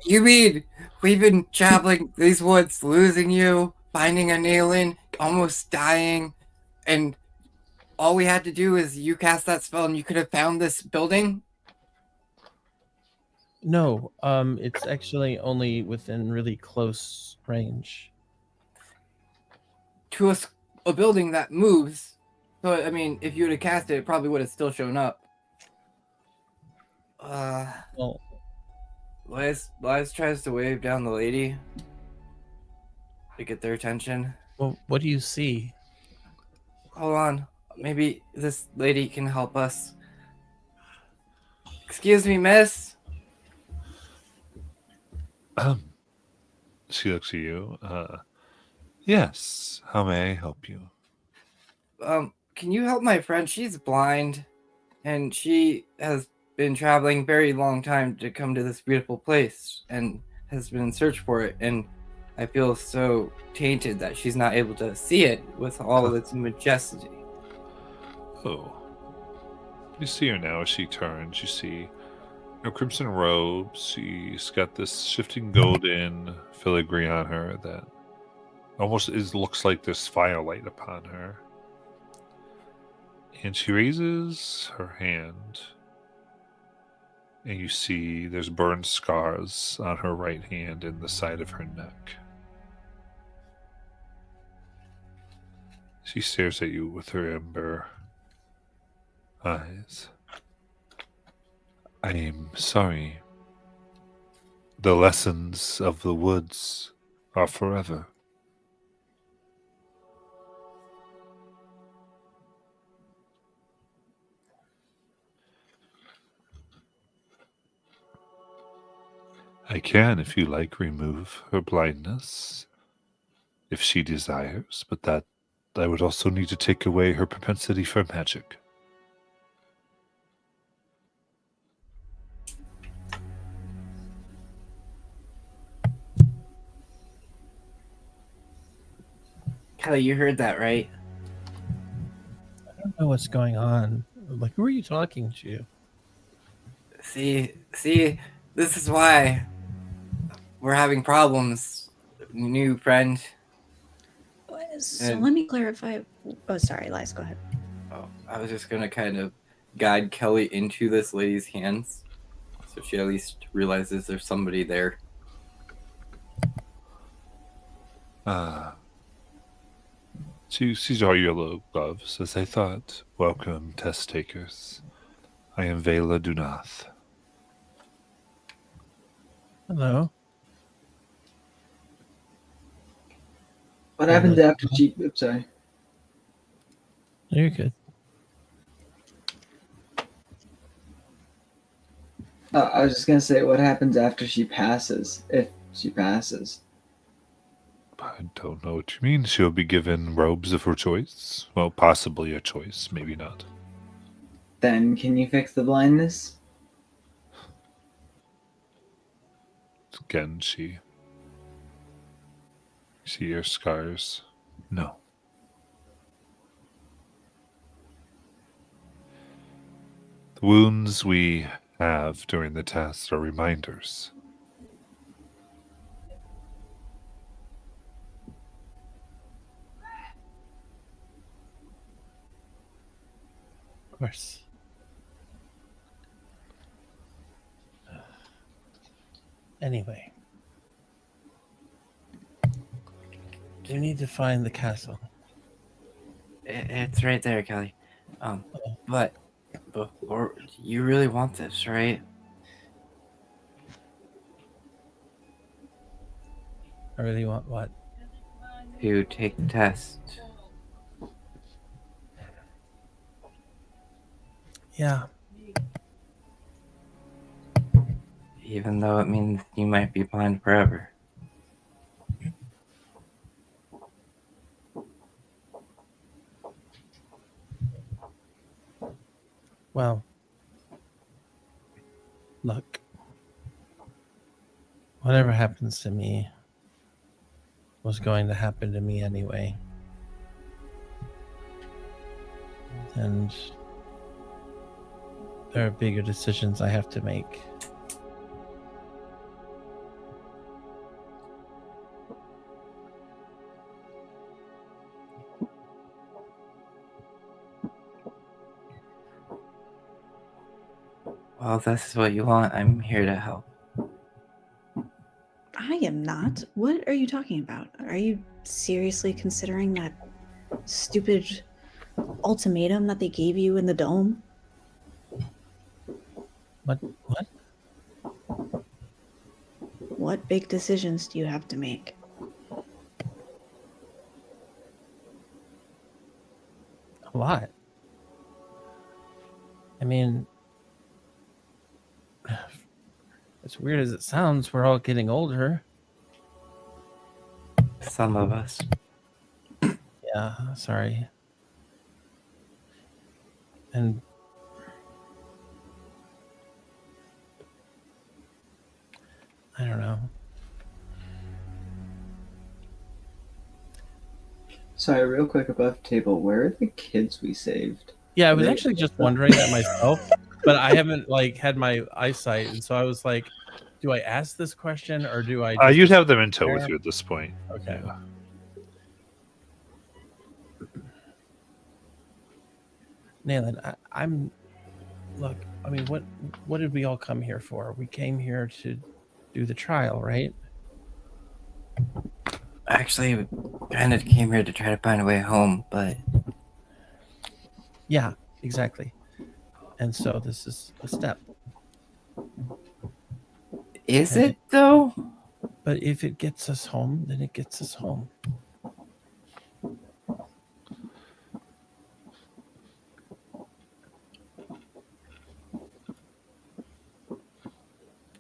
You mean we've been traveling these woods, losing you, finding a Nayland, almost dying, and all we had to do is you cast that spell and you could have found this building? No, it's actually only within really close range. To a building that moves. So, I mean, if you would have cast it, it probably would have still shown up. Well, Liz tries to wave down the lady to get their attention. what do you see? Hold on. Maybe this lady can help us. Excuse me, miss. She looks at you. Yes. How may I help you? Can you help my friend? She's blind, and she has been traveling very long time to come to this beautiful place, and has been in search for it. And I feel so tainted that she's not able to see it with all of its majesty. Oh. You see her now as she turns. You see her crimson robes. She's got this shifting golden filigree on her that almost looks like there's firelight upon her. And she raises her hand, and you see there's burned scars on her right hand and the side of her neck. She stares at you with her amber eyes. I am sorry. The lessons of the woods are forever. I can, if you like, remove her blindness, if she desires, but that I would also need to take away her propensity for magic. Kelly, you heard that, right? I don't know what's going on. Like, who are you talking to? See, this is why we're having problems, new friend. So And- let me clarify. Oh, sorry, Liz, go ahead. Oh, I was just gonna kind of guide Kelly into this lady's hands, so she at least realizes there's somebody there. She sees all your little gloves, as I thought. Welcome, test takers. I am Vela Dunath. Hello. What happens after she? Oops, sorry. You're good. I was just gonna say, what happens after she passes? If she passes, I don't know what you mean. She'll be given robes of her choice. Well, possibly a choice, maybe not. then can you fix the blindness? Again, she see your scars. No. The wounds we have during the test are reminders. Of course. Anyway. You need to find the castle. It's right there, Kelly. But or you really want this, right? I really want what? To take the test. Yeah. Even though it means you might be blind forever. Well, look. Whatever happens to me was going to happen to me anyway. And there are bigger decisions I have to make. Well, if this is what you want, I'm here to help. I am not. What are you talking about? Are you seriously considering that stupid ultimatum that they gave you in the dome? What? What? What big decisions do you have to make? A lot. I mean, as weird as it sounds, we're all getting older. Some of us. Yeah, sorry. And I don't know. Sorry, real quick above table, where are the kids we saved? Yeah, I was They- actually just wondering that myself, but I haven't like had my eyesight, and so I was like, do I ask this question or do I just You'd have them in tow there? with you at this point. Okay. Yeah. Nayland, I'm look, I mean, what did we all come here for? We came here to do the trial, right? Actually, we kind of came here to try to find a way home, but Yeah, exactly. And so this is a step. is And it though? But if it gets us home, then it gets us home.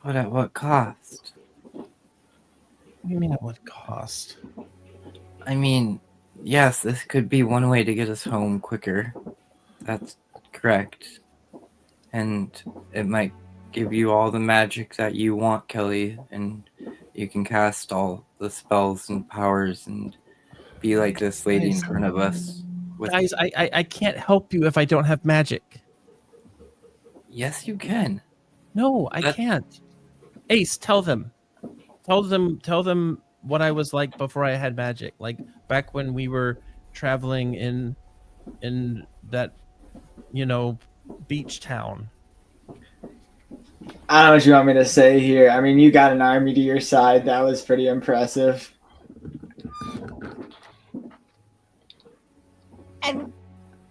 But at what cost? What do you mean at what cost? I mean, yes, this could be one way to get us home quicker. That's correct. And it might give you all the magic that you want, Kelly, and you can cast all the spells and powers and be like this lady in front of us. Guys, I can't help you if I don't have magic. Yes, you can. No, I can't. Ace, tell them. Tell them what I was like before I had magic. Like back when we were traveling in that, beach town. I don't know what you want me to say here. I mean, you got an army to your side. That was pretty impressive. And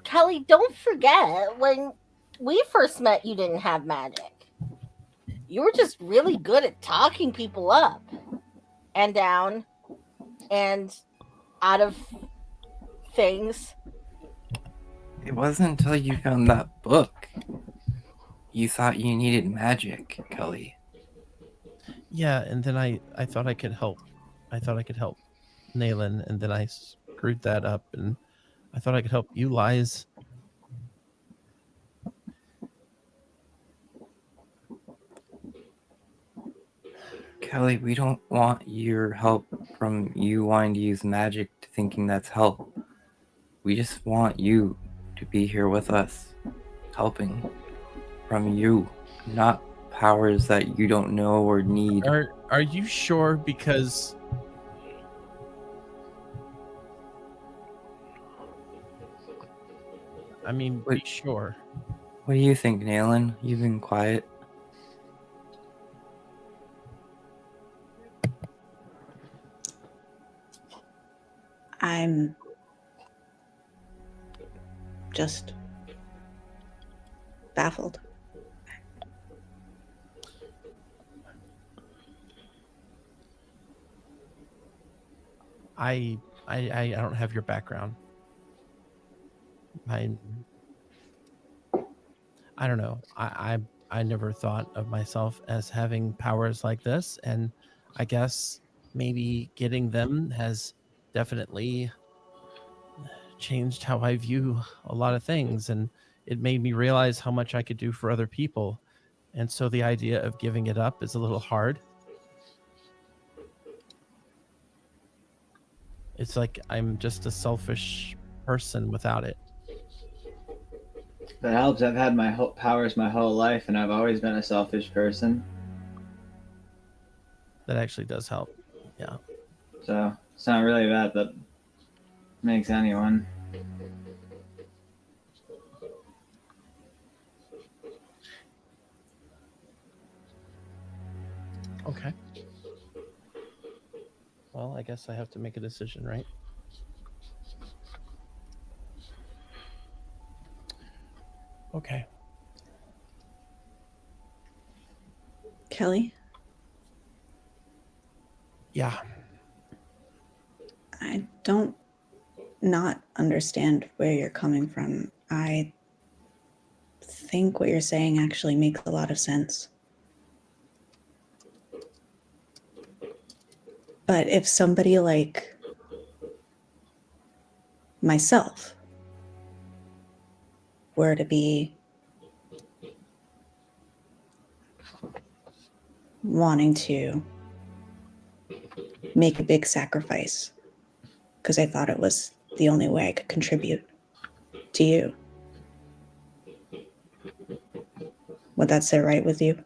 Kelly, don't forget when we first met, you didn't have magic. You were just really good at talking people up and down and out of things. It wasn't until you found that book you thought you needed magic, Kelly. Yeah, and then I thought I could help. I thought I could help Nayland, and then I screwed that up, and I thought I could help you, Lies. Kelly, we don't want your help from you wanting to use magic to thinking that's help. We just want you to be here with us, helping from you, not powers that you don't know or need. Are you sure? Because I mean, be sure. What do you think, Nayland? You've been quiet. I'm just baffled. I don't have your background. I don't know. I never thought of myself as having powers like this, and I guess maybe getting them has definitely changed how I view a lot of things, and it made me realize how much I could do for other people. And so the idea of giving it up is a little hard. It's like I'm just a selfish person without it. That helps. I've had my powers my whole life, and I've always been a selfish person. That actually does help. Yeah. So it's not really that makes anyone. Okay. Well, I guess I have to make a decision, right? Okay. Kelly, Yeah. I don't not understand where you're coming from. I think what you're saying actually makes a lot of sense. But if somebody like myself were to be wanting to make a big sacrifice because I thought it was the only way I could contribute to you, would that sit right with you?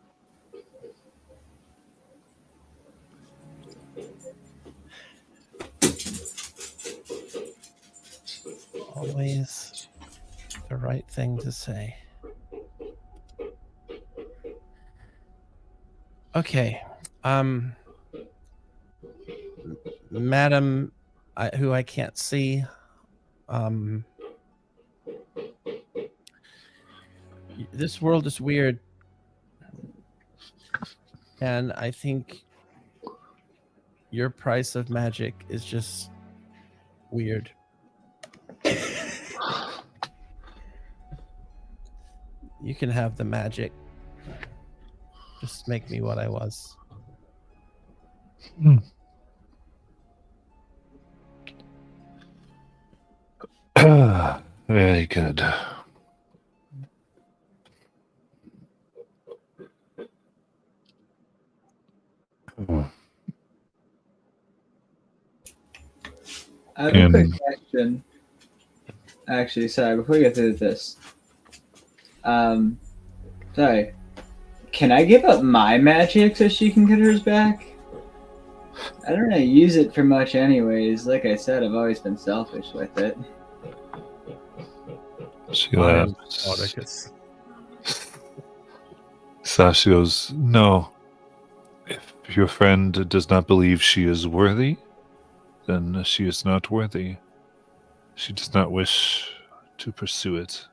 Always the right thing to say. Okay. Madam, who I can't see, this world is weird. And I think your price of magic is just weird. You can have the magic. Just make me what I was. Very good. I have a quick question. Actually, sorry, before we get through this. Sorry. Can I give up my magic so she can get hers back? I don't really use it for much anyways. Like I said, I've always been selfish with it. She laughs. Sasha goes, no. If your friend does not believe she is worthy, then she is not worthy. She does not wish to pursue it.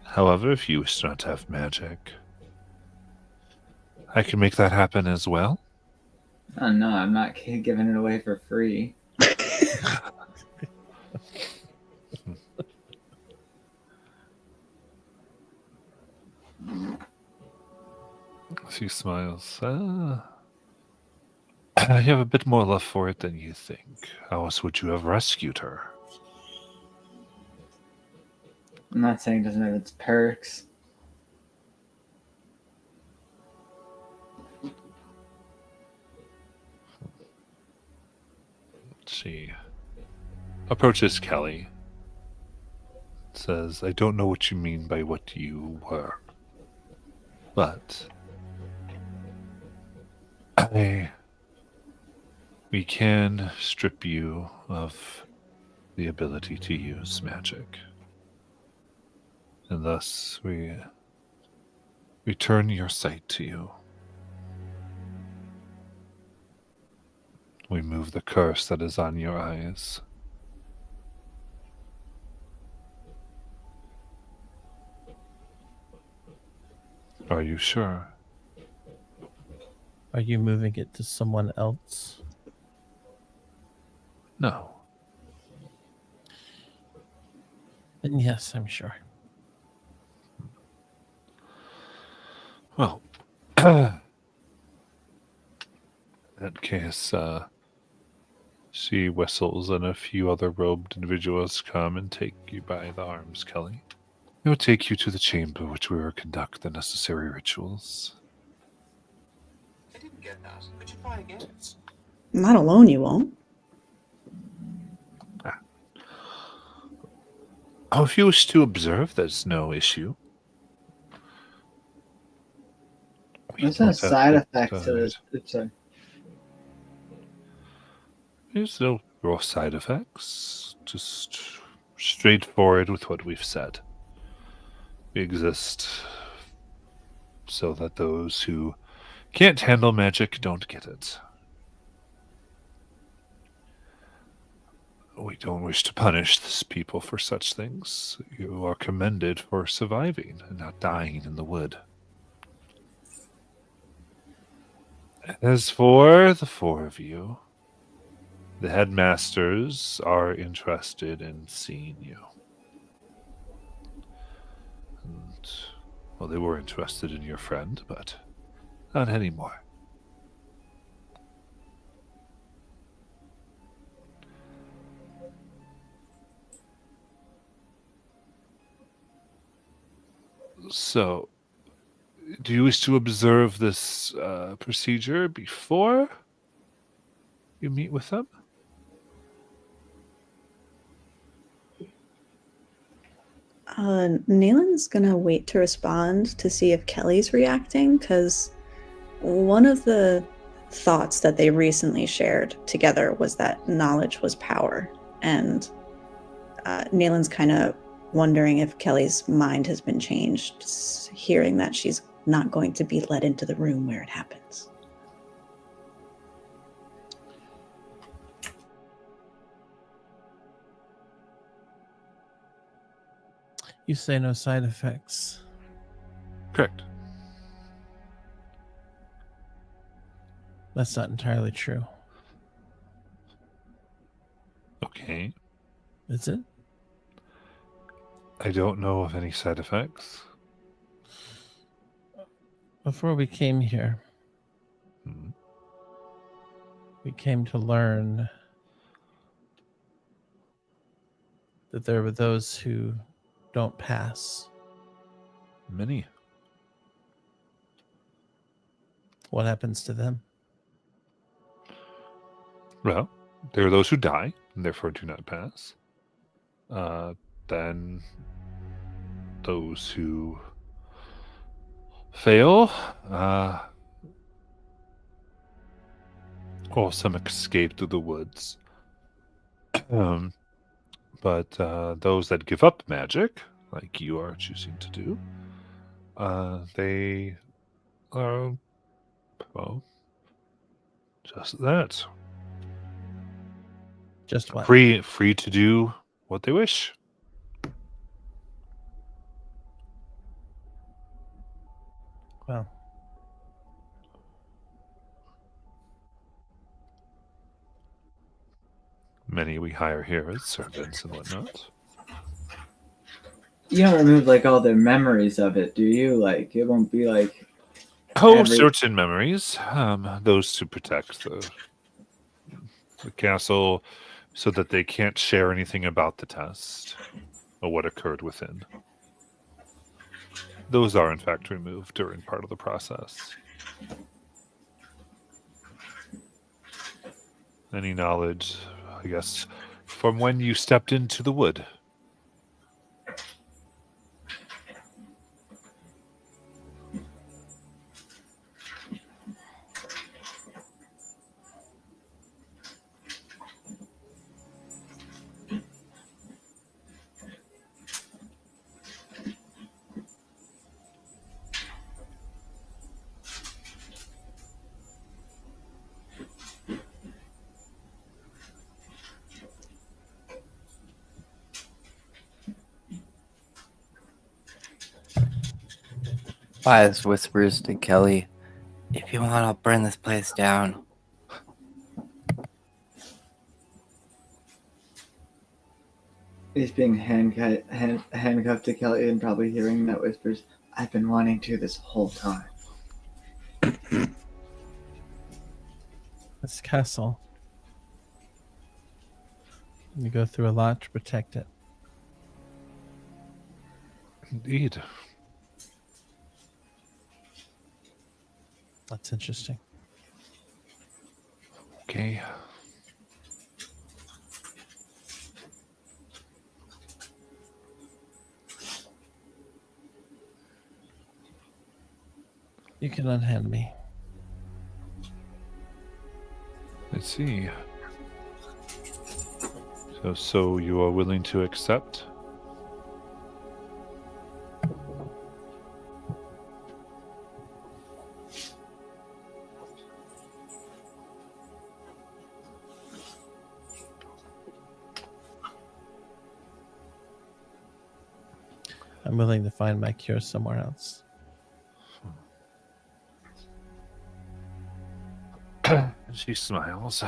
However, if you wish not to have magic, I can make that happen as well. Oh no, I'm not giving it away for free. She smiles. I have a bit more love for it than you think. How else would you have rescued her? I'm not saying it doesn't have its perks. She approaches Kelly. Says, I don't know what you mean by what you were. But we can strip you of the ability to use magic. And thus we return your sight to you. We move the curse that is on your eyes. Are you sure? Are you moving it to someone else? No. Then yes, I'm sure. Well, in that case, she whistles and a few other robed individuals come and take you by the arms, Kelly. They will take you to the chamber which we will conduct the necessary rituals. I didn't get that. Could you try again? Not alone, you won't. Oh, if you wish to observe, there's no issue. What's a side effect to this? Sorry. There's no real side effects. Just straightforward with what we've said. We exist so that those who can't handle magic don't get it. We don't wish to punish this people for such things. You are commended for surviving and not dying in the wood. As for the four of you, the headmasters are interested in seeing you. And, well, they were interested in your friend, but not anymore. So, do you wish to observe this procedure before you meet with them? Nalen's gonna wait to respond to see if Kelly's reacting, because one of the thoughts that they recently shared together was that knowledge was power. And Nalen's kind of wondering if Kelly's mind has been changed, hearing that she's not going to be let into the room where it happens. You say no side effects. Correct. That's not entirely true. Okay. Is it? I don't know of any side effects. Before we came here, Hmm. we came to learn that there were those who don't pass. Many. What happens to them? Well, there are those who die and therefore do not pass. Then those who fail, or some escape through the woods. But those that give up magic, like you are choosing to do, they are, well, just that. Just what? Free to do what they wish. Well, Many we hire here as servants and whatnot. You don't remove like all their memories of it, do you? Like it won't be like Oh, every- certain memories. Those to protect the castle so that they can't share anything about the test or what occurred within. Those are, in fact, removed during part of the process. Any knowledge, I guess, from when you stepped into the wood. Wise whispers to Kelly, "If you want, I'll burn this place down." he's being handcuffed to Kelly and probably hearing that whispers, "I've been wanting to this whole time." this castle. You go through a lot to protect it. Indeed. That's interesting. Okay. You can unhand me. Let's see. So you are willing to accept? I'm willing to find my cure somewhere else. She smiles.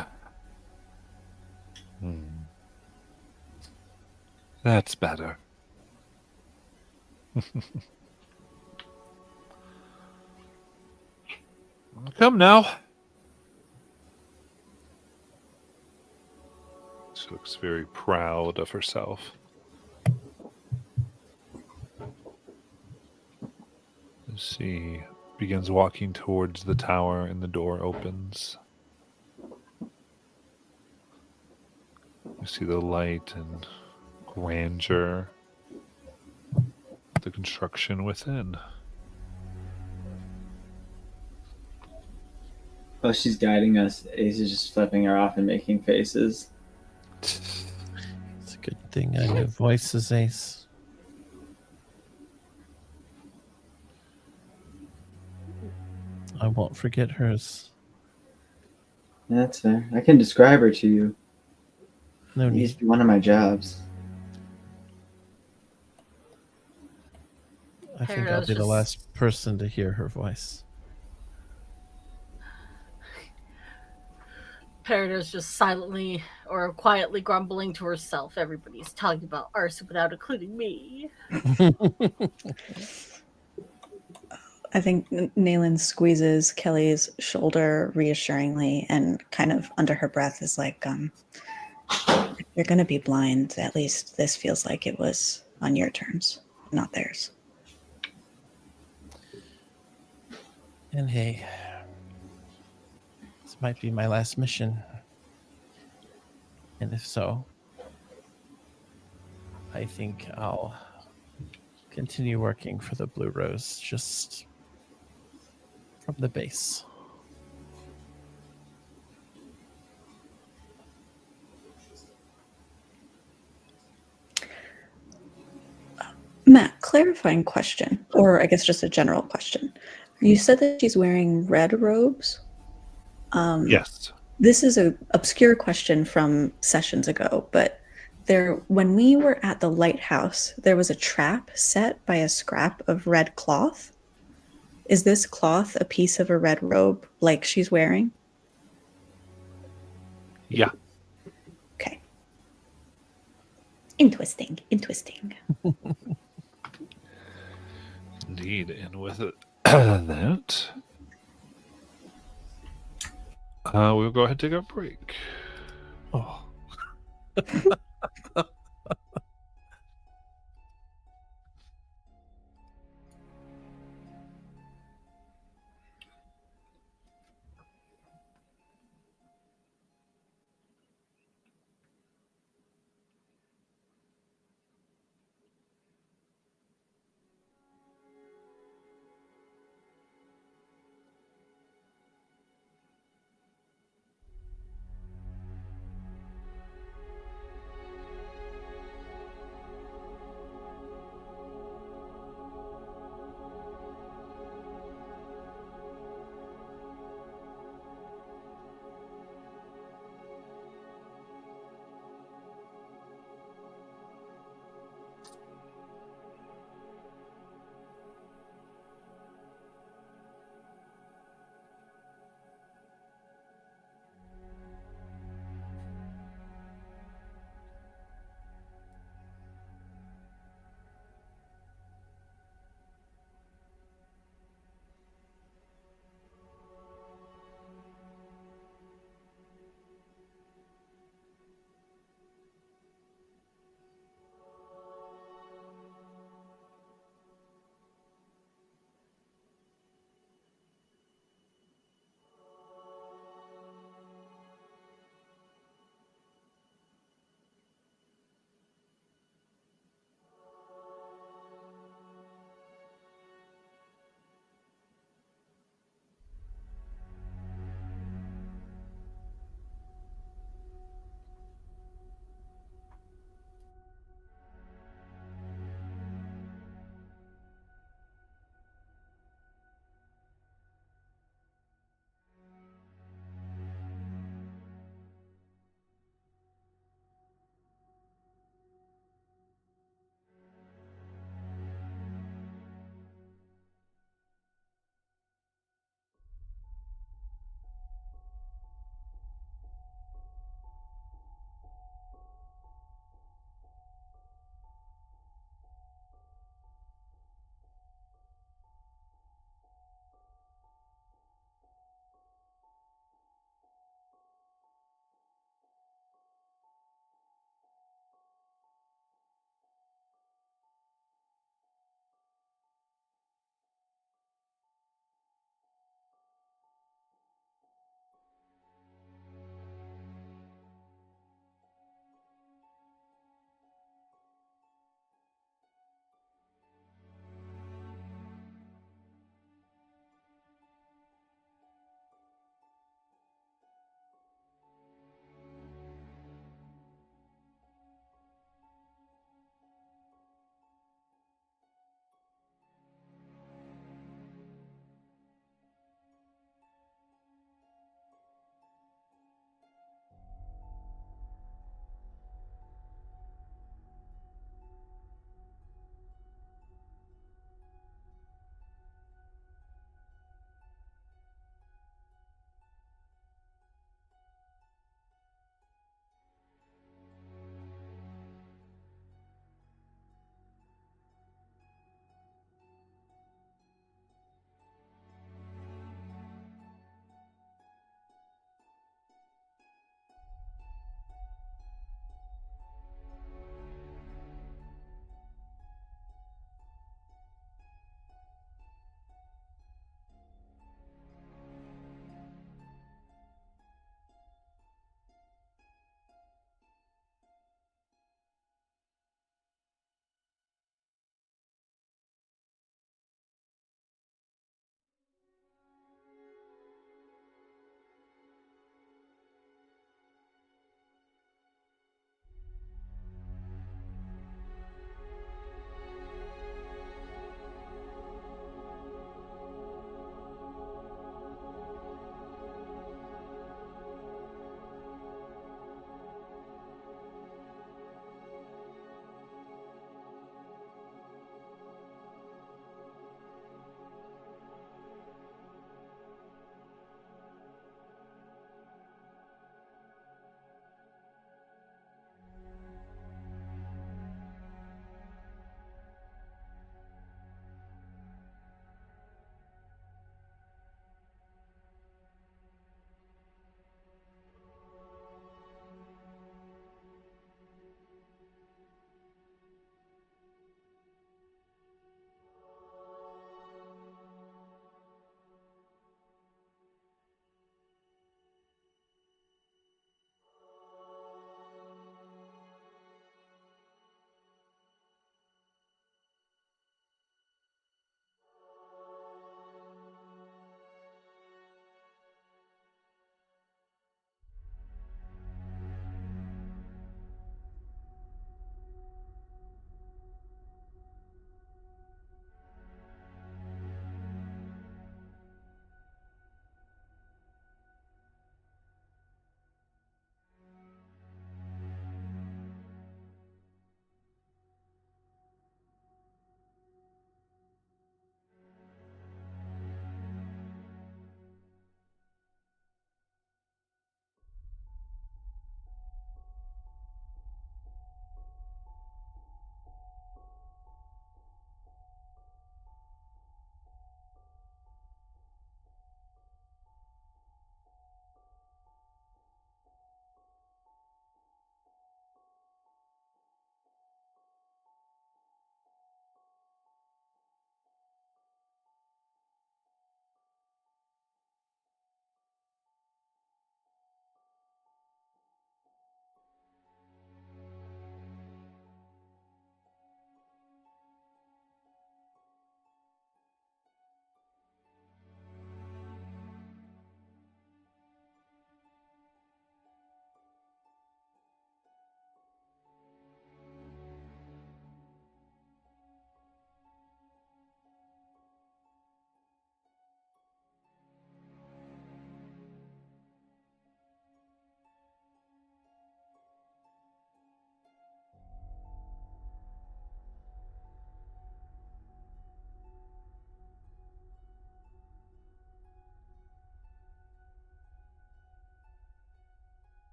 That's better. Come now. She looks very proud of herself. She begins walking towards the tower, and the door opens. You see the light and grandeur, the construction within. Oh, she's guiding us. Ace is just flipping her off and making faces. It's a good thing I know voices, Ace. I won't forget hers. That's fair. I can describe her to you. No It need. used to be one of my jobs. I think I'll be the last person to hear her voice. Perida's just silently or quietly grumbling to herself. Everybody's talking about arson without including me. I think Nayland squeezes Kelly's shoulder reassuringly and kind of under her breath is like, if you're going to be blind, at least this feels like it was on your terms, not theirs. And hey, this might be my last mission. And if so, I think I'll continue working for the Blue Rose just from the base. Matt, clarifying question, or I guess just a general question. You said that she's wearing red robes. Yes. This is an obscure question from sessions ago, but when we were at the lighthouse, there was a trap set by a scrap of red cloth. Is this cloth a piece of a red robe like she's wearing? Yeah. Okay. Interesting. Indeed. And with it, that, we'll go ahead and take a break. Oh.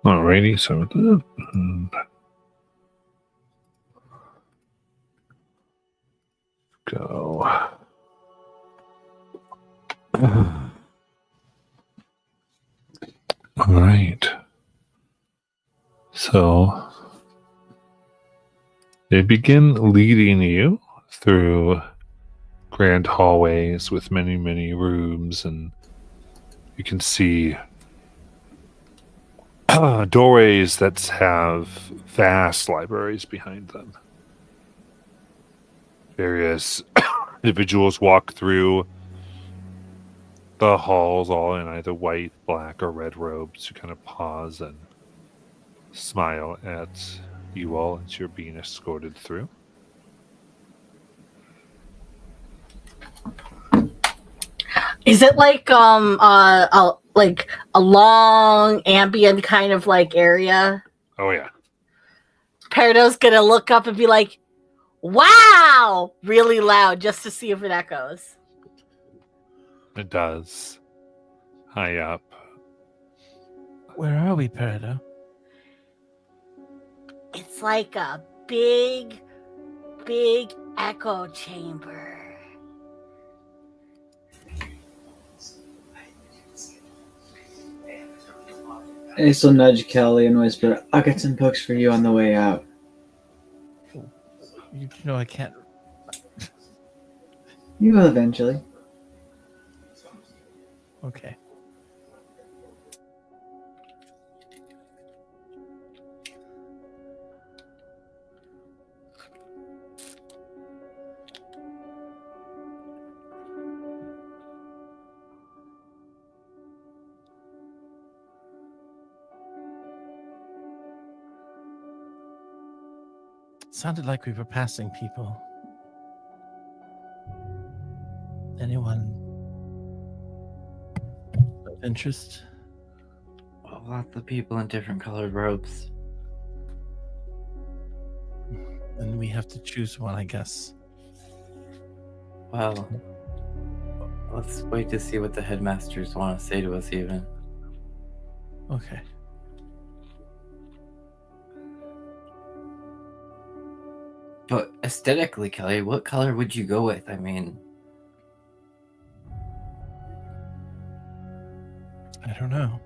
Alrighty, so with that, go. All right. So they begin leading you through grand hallways with many, many rooms, and you can see doorways that have vast libraries behind them. Various individuals walk through the halls, all in either white, black, or red robes, to kind of pause and smile at you all as you're being escorted through. Is it like a long ambient kind of like area? Oh yeah. Peridot's gonna look up and be like, "Wow!" really loud just to see if it echoes. It does. High up. Where are we, Peridot? It's like a big, big echo chamber. Ace will nudge Kelly and whisper, "I'll get some books for you on the way out." You know I can't. You will eventually. Okay. Sounded like we were passing people. Anyone of interest? Well, lots of people in different colored robes. Then we have to choose one, I guess. Well, let's wait to see what the headmasters want to say to us, even. Okay. But aesthetically, Kelly, what color would you go with? I mean, I don't know.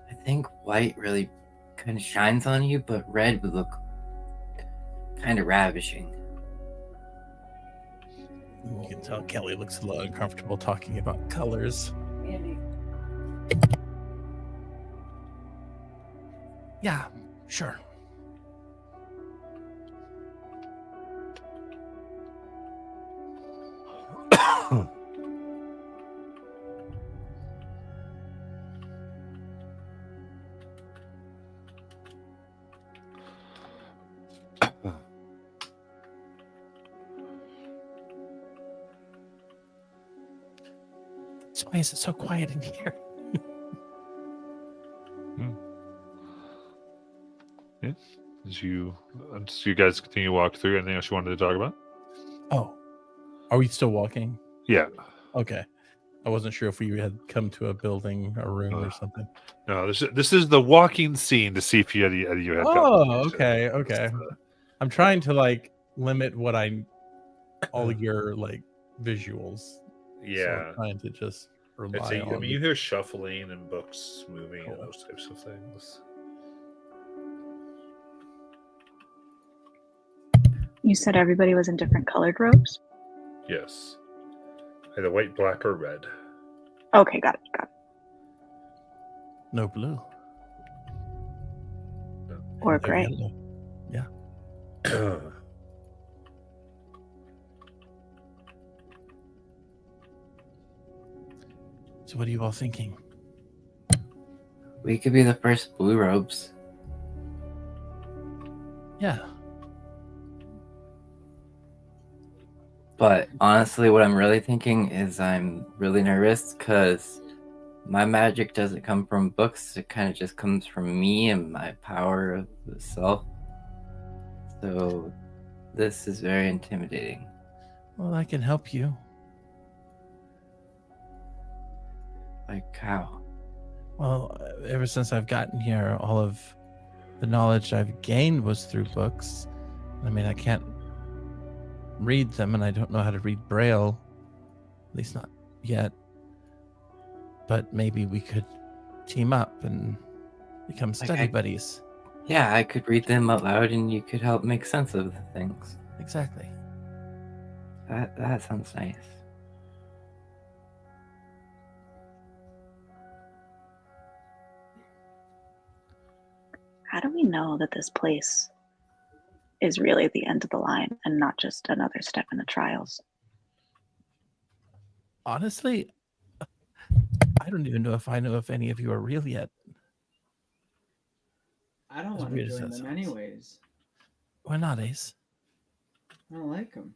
I think white really kind of shines on you, but red would look kind of ravishing. You can tell Kelly looks a little uncomfortable talking about colors. Yeah, sure. Why is it so quiet in here? Yeah. As you guys continue to walk through, anything else you wanted to talk about? Oh, are we still walking? Yeah. Okay. I wasn't sure if we had come to a building, a room, or something. No, this is the walking scene to see if you had Oh, okay. I'm trying to like limit what all your like visuals. Yeah. So I'm trying to just rely on. you hear shuffling and books moving and those types of things. You said everybody was in different colored robes? Yes. Either white, black, or red. Okay, got it. No blue. Or No gray. yellow. Yeah. So what are you all thinking? We could be the first blue robes. Yeah. But honestly, what I'm really thinking is I'm really nervous because my magic doesn't come from books. It kind of just comes from me and my power of the self. So this is very intimidating. Well, I can help you. Like how? Well, ever since I've gotten here, all of the knowledge I've gained was through books. I mean, I can't read them, and I don't know how to read Braille, at least not yet. But maybe we could team up and become study buddies. Yeah, I could read them out loud, and you could help make sense of the things. Exactly. That sounds nice. How do we know that this place is really the end of the line and not just another step in the trials? Honestly, I don't even know if I know if any of you are real yet. I don't As want to weird as join that them sounds. anyways. Why not, Ace? I don't like them.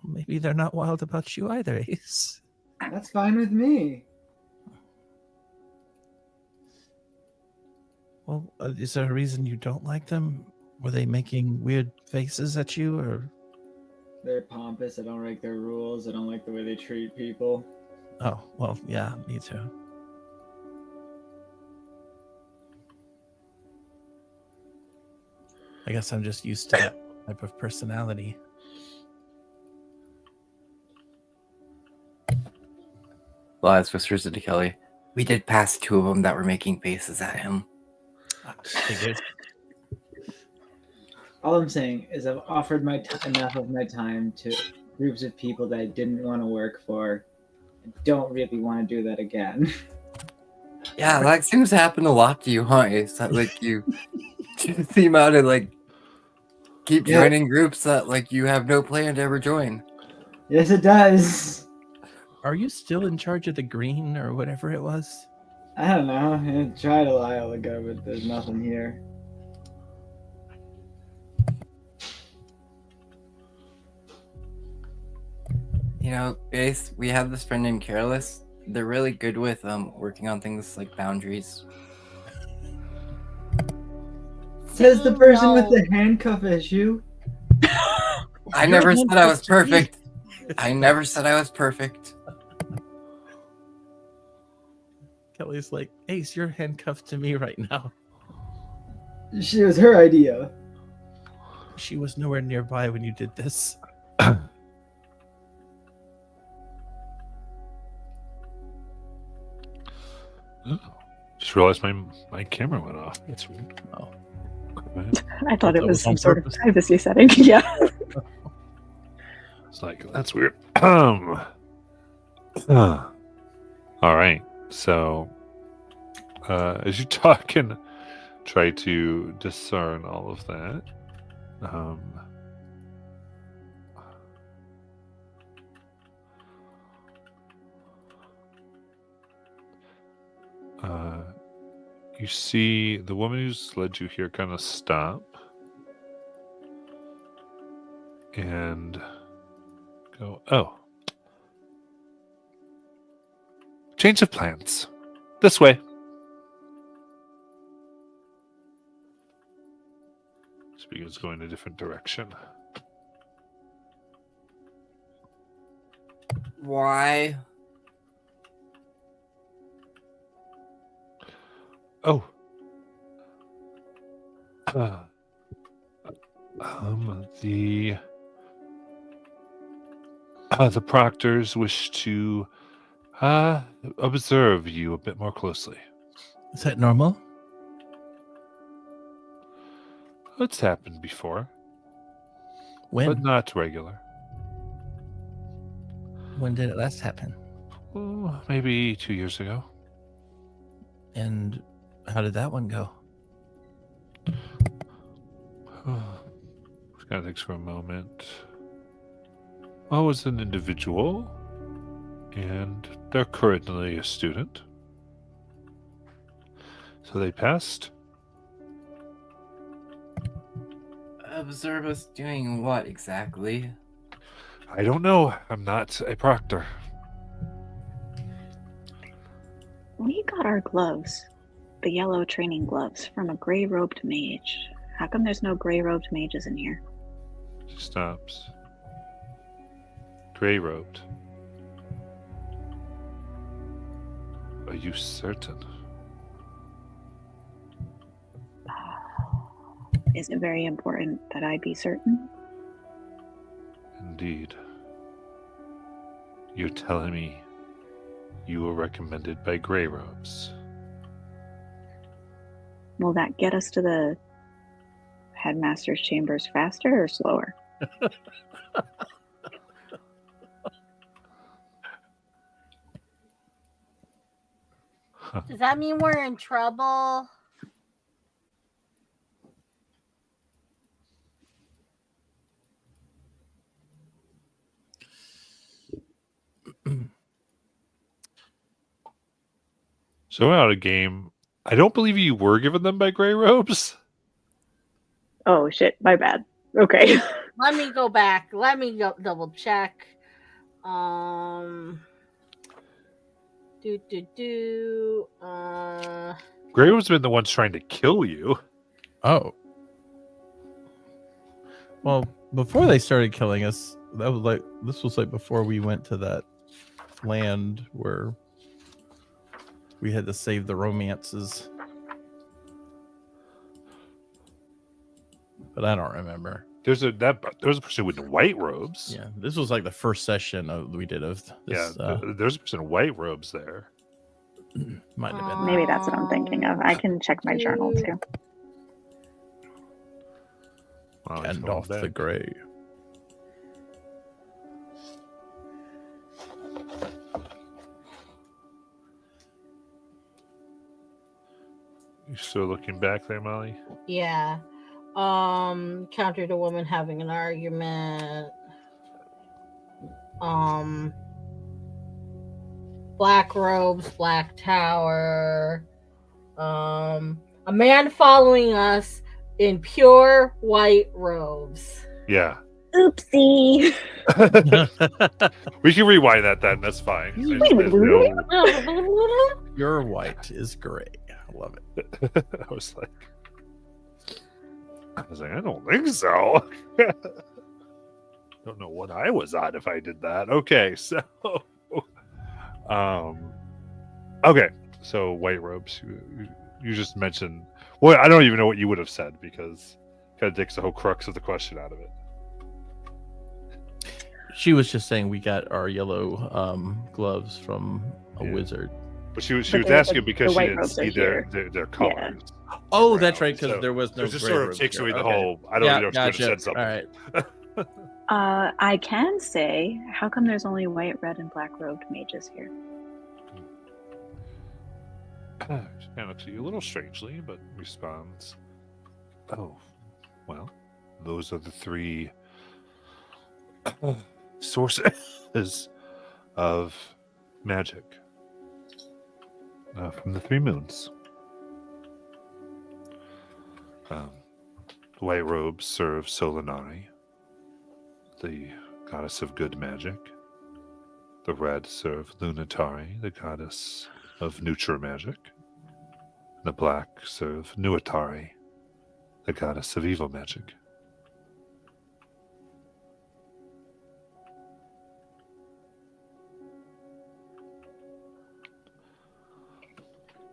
Maybe they're not wild about you either, Ace. That's fine with me. Well, is there a reason you don't like them? Were they making weird faces at you, or? They're pompous. I don't like their rules. I don't like the way they treat people. Oh, well, yeah, me too. I guess I'm just used to that type of personality. Lies whispers into Kelly. We did pass 2 of them that were making faces at him. Figures. All I'm saying is I've offered enough of my time to groups of people that I didn't want to work for. I don't really want to do that again. Yeah, that seems to happen a lot to you, huh? It's that, like, you seem out to, like, keep joining groups that, like, you have no plan to ever join. Yes, it does. Are you still in charge of the green or whatever it was? I don't know. I tried a while ago, but there's nothing here. You know, Ace, we have this friend named Careless. They're really good with working on things like boundaries. Says the person with the handcuff issue. I never said I was perfect. I never said I was perfect. Kelly's like, Ace, you're handcuffed to me right now. She was her idea. She was nowhere nearby when you did this. Just realized my camera went off. That's weird. Oh. I thought it That was was some on sort of purpose. privacy setting. Yeah. It's like, that's weird. All right. So, as you talk and try to discern all of that, you see the woman who's led you here kind of stop and go, oh, change of plans. This way. She begins going a different direction. Why? Oh. The proctors wish to observe you a bit more closely. Is that normal? It's happened before, When? but not regular. When did it last happen? Oh, maybe 2 years ago. And how did that one go? Kind of thinks for a moment. I was an individual, and they're currently a student. So they passed. Observe us doing what exactly? I don't know. I'm not a proctor. We got our gloves, the yellow training gloves, from a gray-robed mage. How come there's no gray-robed mages in here? She stops. Gray-robed. Are you certain? Is it very important that I be certain? Indeed. You're telling me you were recommended by Grey Robes. Will that get us to the headmaster's chambers faster or slower? Does that mean we're in trouble? So out of game. I don't believe you were given them by Grey Robes. Oh shit, my bad. Okay. Let me go back. Let me go double check. Grey Robes have been the ones trying to kill you. Oh. Well, before they started killing us, this was like before we went to that land where we had to save the romances. But I don't remember. There was a person with white robes. Yeah, this was like the first session we did of this. There's a person in white robes there. Might have been. Maybe that's what I'm thinking of. I can check my journal too. Wow, Gandalf the Grey. You still looking back there, Molly? Yeah. Countered a woman having an argument. Black robes, black tower. A man following us in pure white robes. Yeah. Oopsie. We can rewind that then. That's fine. Your white is gray. I love it. I was like, I don't think so. Don't know what I was on if I did that. Okay, so okay, so white robes. You just mentioned. Well, I don't even know what you would have said because it kind of takes the whole crux of the question out of it. She was just saying we got our yellow gloves from a wizard. But she was asking because she didn't see their colors. Yeah. Oh, that's right, because there was no. It just sort of takes away the whole. I don't know if you would have said something. All right. I can say, how come there's only white, red, and black robed mages here? She kind of looks at you a little strangely, but responds, "Oh, well, those are the three sources of magic from the three moons. The white robes serve Solinari, the goddess of good magic. The red serve Lunatari, the goddess of neutral magic. The black serve Nuatari, the goddess of evil magic.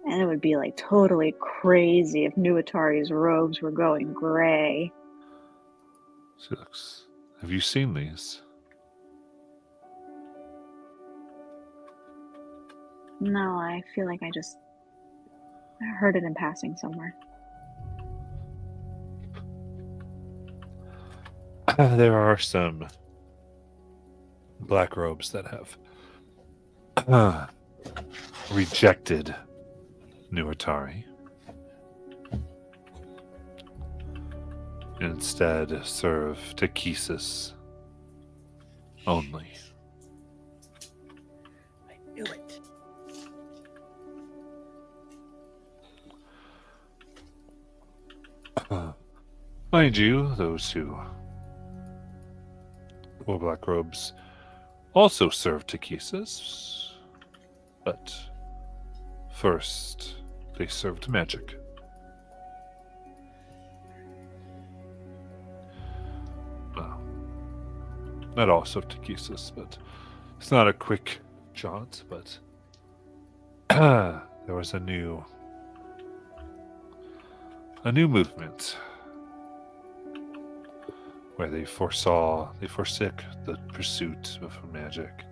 And it would be like totally crazy if Nuatari's robes were going gray. She looks. Have you seen these? No, I feel like I just heard it in passing somewhere. There are some black robes that have rejected Nuatari. Instead, serve Takesis only. I knew it. Mind you, those who wore black robes also serve Takesis, but first they served magic. Well, not all serve Takesis, but it's not a quick jaunt, but there was a new movement where they forsook the pursuit of magic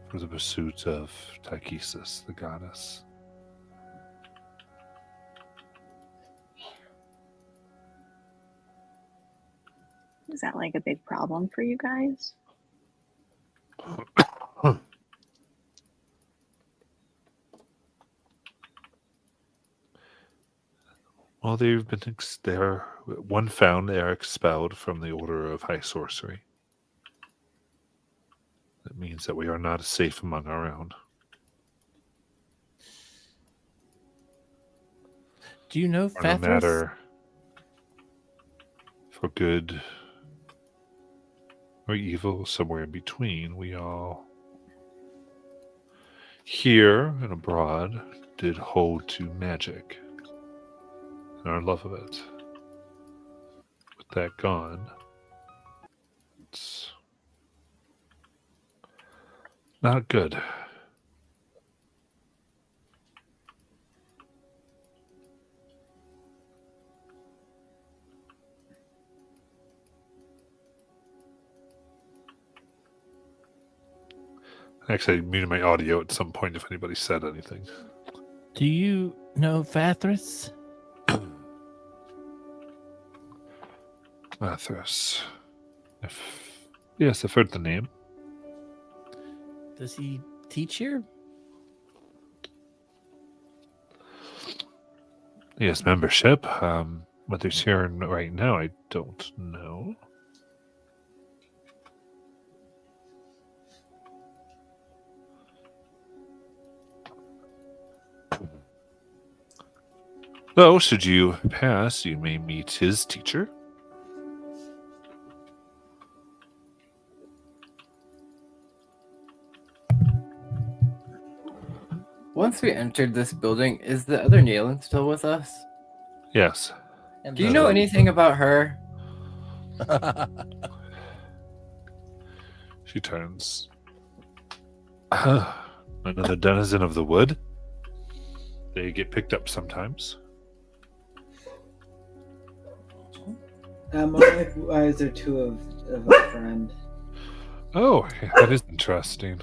for the pursuit of Tychesis, the goddess. Is that like a big problem for you guys? Well, they've been one found they are expelled from the Order of High Sorcery. That means that we are not safe among our own. Do you know Or no Fathras? matter for good or evil, somewhere in between, we all here and abroad did hold to magic and our love of it. With that gone, it's not good. Actually, I muted my audio at some point if anybody said anything. Do you know Fathras? Athos. Yes, I've heard the name. Does he teach here? He has membership. Whether he's here right now, I don't know. Though, should you pass, you may meet his teacher. Once we entered this building, is the other Nayland still with us? Yes. Do you know anything about her? She turns. Another denizen of the wood. They get picked up sometimes. Why is there two of a friend? Oh, that is interesting.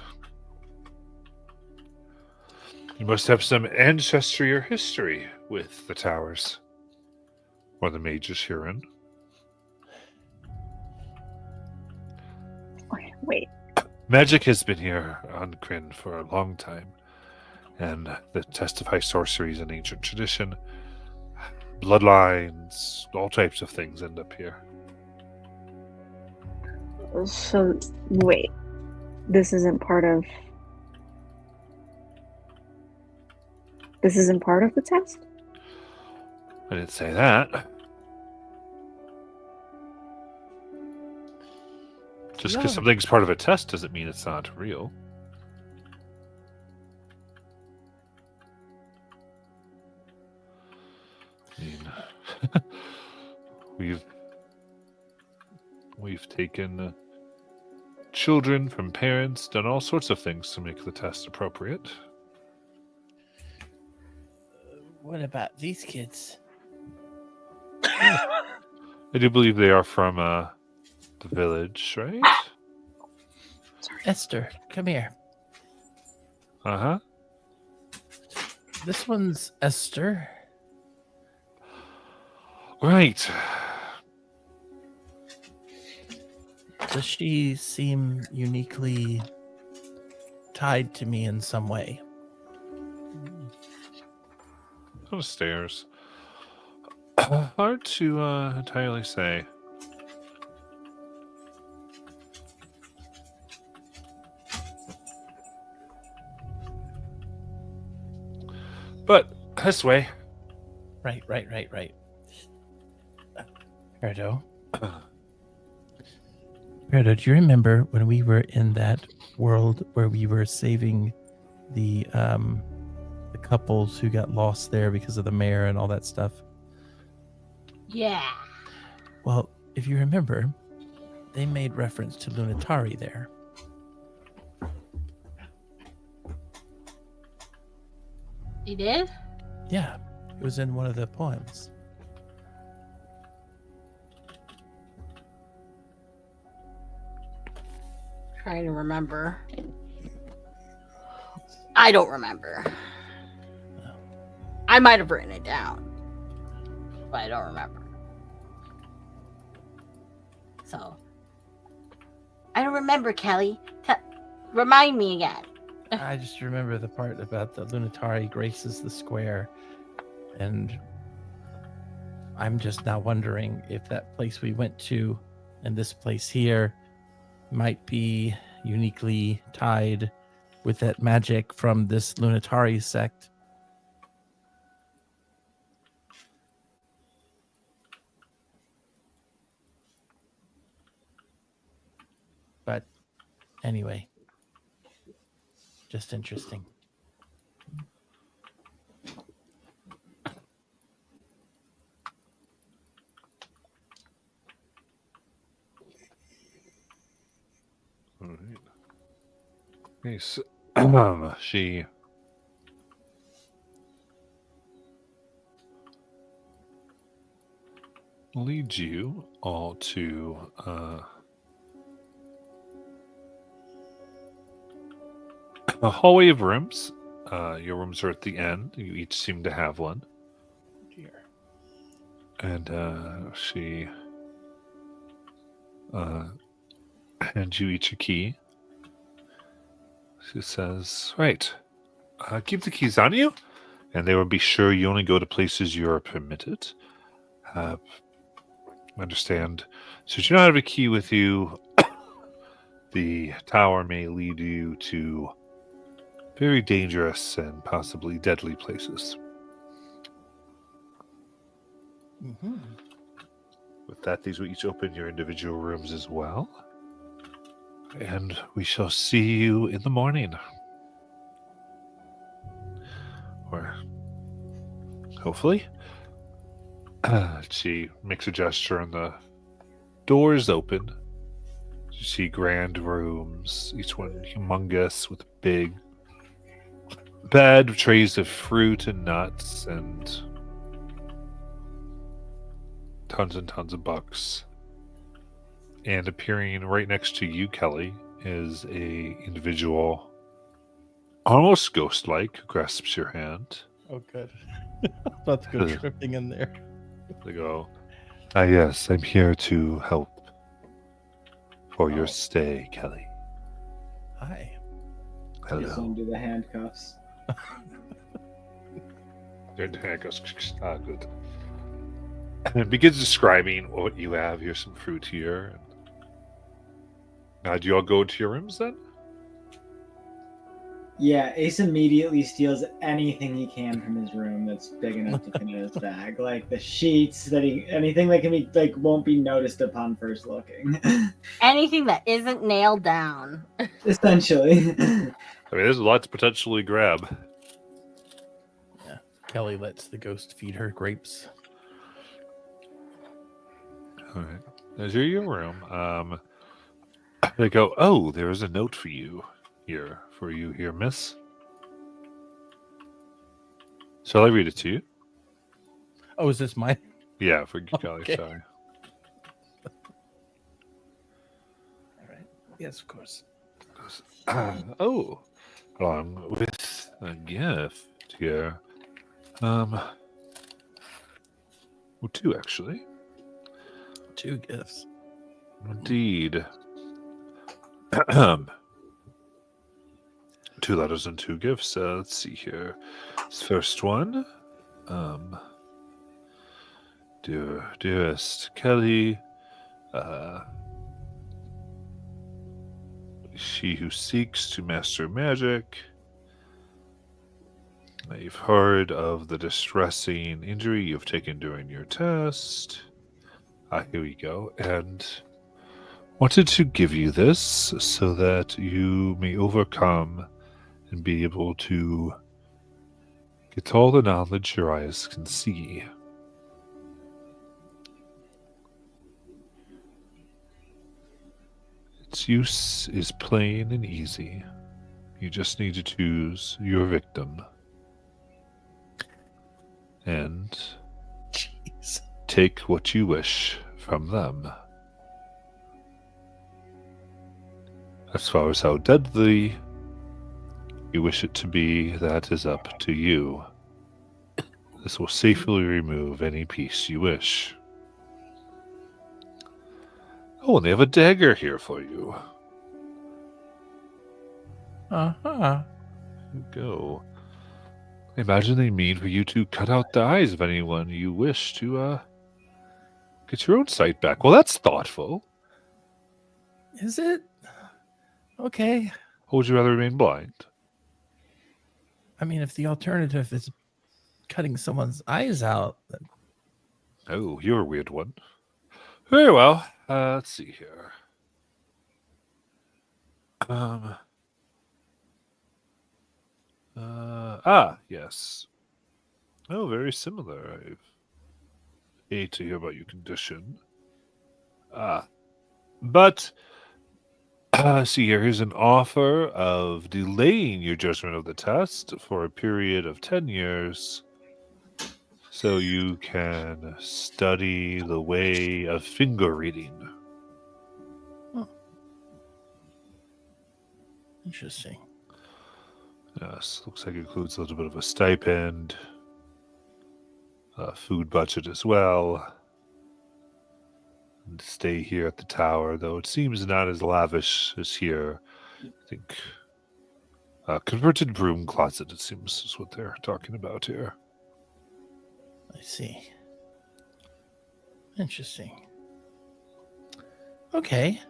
You must have some ancestry or history with the towers. Or the mages herein. Wait. Magic has been here on Kryn for a long time. And the test of high sorcery is an ancient tradition. Bloodlines, all types of things end up here. So, wait. This isn't part of the test? I didn't say that. Just because something's part of a test doesn't mean it's not real. I mean, we've taken children from parents, done all sorts of things to make the test appropriate. What about these kids? I do believe they are from the village, right? Esther, come here. Uh-huh. This one's Esther. Right. Does she seem uniquely tied to me in some way? On the stairs. Hard to entirely say. But this way. Right. Perdo. Perdo, do you remember when we were in that world where we were saving the couples who got lost there because of the mayor and all that stuff? Yeah. Well, if you remember, they made reference to Lunatari there. You did? Yeah, it was in one of the poems. Trying to remember. I don't remember. I might have written it down, but I don't remember. So, I don't remember, Kelly. Remind me again. I just remember the part about the Lunatari graces the square, and I'm just now wondering if that place we went to and this place here might be uniquely tied with that magic from this Lunatari sect. But anyway, just interesting. All right. Nice. She leads you all to a hallway of rooms. Your rooms are at the end. You each seem to have one. Dear. And she hands you each a key. She says, right, keep the keys on you, and they will be sure you only go to places you are permitted. Understand. So you don't have a key with you. The tower may lead you to very dangerous and possibly deadly places. Mm-hmm. With that, these will each open your individual rooms as well. And we shall see you in the morning. Or hopefully. She makes a gesture and the doors open. You see grand rooms, each one humongous with a big bed, trays of fruit and nuts, and tons of books. And appearing right next to you, Kelly, is a individual, almost ghost-like, who grasps your hand. Oh, good. About to go tripping in there. They go, yes, I'm here to help for your stay, Kelly. Hi. Just Hello. undo the handcuffs. Good. And it begins describing what you have. Here's some fruit here. Now, do you all go to your rooms then? Yeah, Ace immediately steals anything he can from his room that's big enough to fit in his bag, like the sheets anything that can be won't be noticed upon first looking. Anything that isn't nailed down. Essentially. I mean, there's a lot to potentially grab. Yeah. Kelly lets the ghost feed her grapes. All right. As you're in your room, they go, oh, there is a note for you here, miss. Shall I read it to you? Oh, is this mine? Yeah, for Kelly, Okay. sorry. All right. Yes, of course. Oh, along with a gift here. Well, two actually. 2 gifts. Indeed. 2 letters and 2 gifts. Let's see here. This first one. Dearest Kelly, she who seeks to master magic. You've heard of the distressing injury you've taken during your test. Here we go. And wanted to give you this so that you may overcome and be able to get all the knowledge your eyes can see. Its use is plain and easy. You just need to choose your victim. and Jeez. take what you wish from them. As far as how deadly you wish it to be, that is up to you. This will safely remove any piece you wish. Oh, and they have a dagger here for you. Uh-huh. There you go. I imagine they mean for you to cut out the eyes of anyone you wish to, get your own sight back. Well, that's thoughtful. Is it? Okay. Or would you rather remain blind? I mean, if the alternative is cutting someone's eyes out, then Oh, you're a weird one. Very well. Let's see here. Yes. Oh, very similar. I hate to hear about your condition. But, see here, here's an offer of delaying your judgment of the test for a period of 10 years so you can study the way of finger reading. interesting. Yes, looks like it includes a little bit of a stipend, food budget as well, and stay here at the tower, though it seems not as lavish as here. I think converted broom closet, it seems, is what they're talking about here. I see. Interesting. Okay.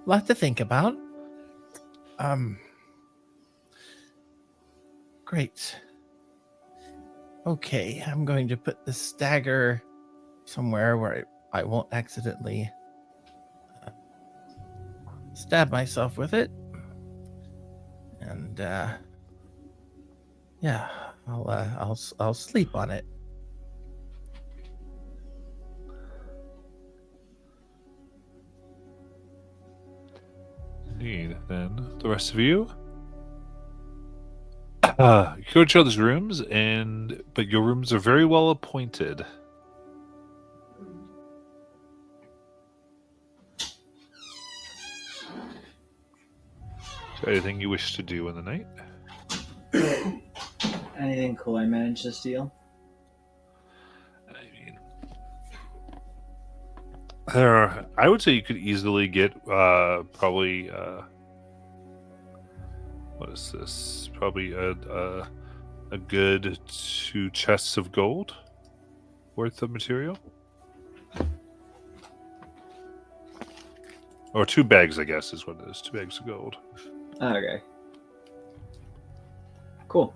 A lot to think about. Great. Okay, I'm going to put this dagger somewhere where I won't accidentally stab myself with it. And yeah, I'll sleep on it. Indeed. Then the rest of you, you go to each other's rooms, but your rooms are very well appointed. Is there anything you wish to do in the night? Anything cool I managed to steal? I would say you could easily get probably what is this? Probably a good 2 chests of gold worth of material, or 2 bags, I guess, is what it is. 2 bags of gold. Okay. Cool.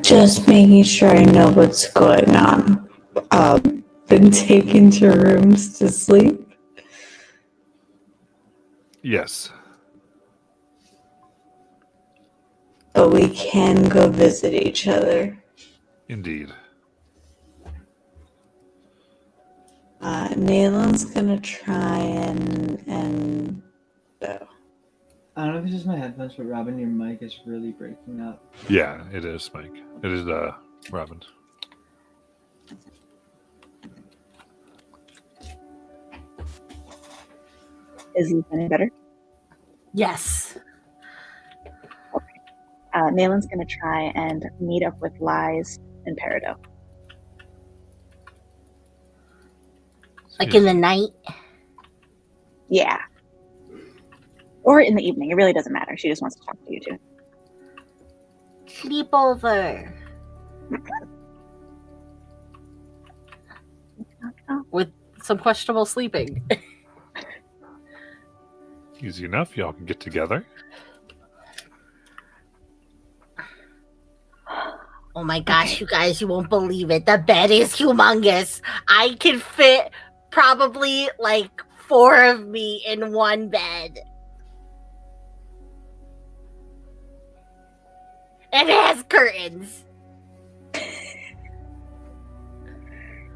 Just making sure I know what's going on. Been taken to rooms to sleep. Yes. But we can go visit each other. Indeed. Nalen's gonna try and I don't know if it's just my headphones, but Robin, your mic is really breaking up. Yeah, it is, Mike. It is Robin. Is this any better? Yes. Nalen's going to try and meet up with Lies and Peridot. Like in the night? Yeah. Or in the evening. It really doesn't matter. She just wants to talk to you two. Sleepover. With some questionable sleeping. Easy enough. Y'all can get together. Oh my gosh, you guys, you won't believe it. The bed is humongous. I can fit probably like 4 of me in one bed. And it has curtains.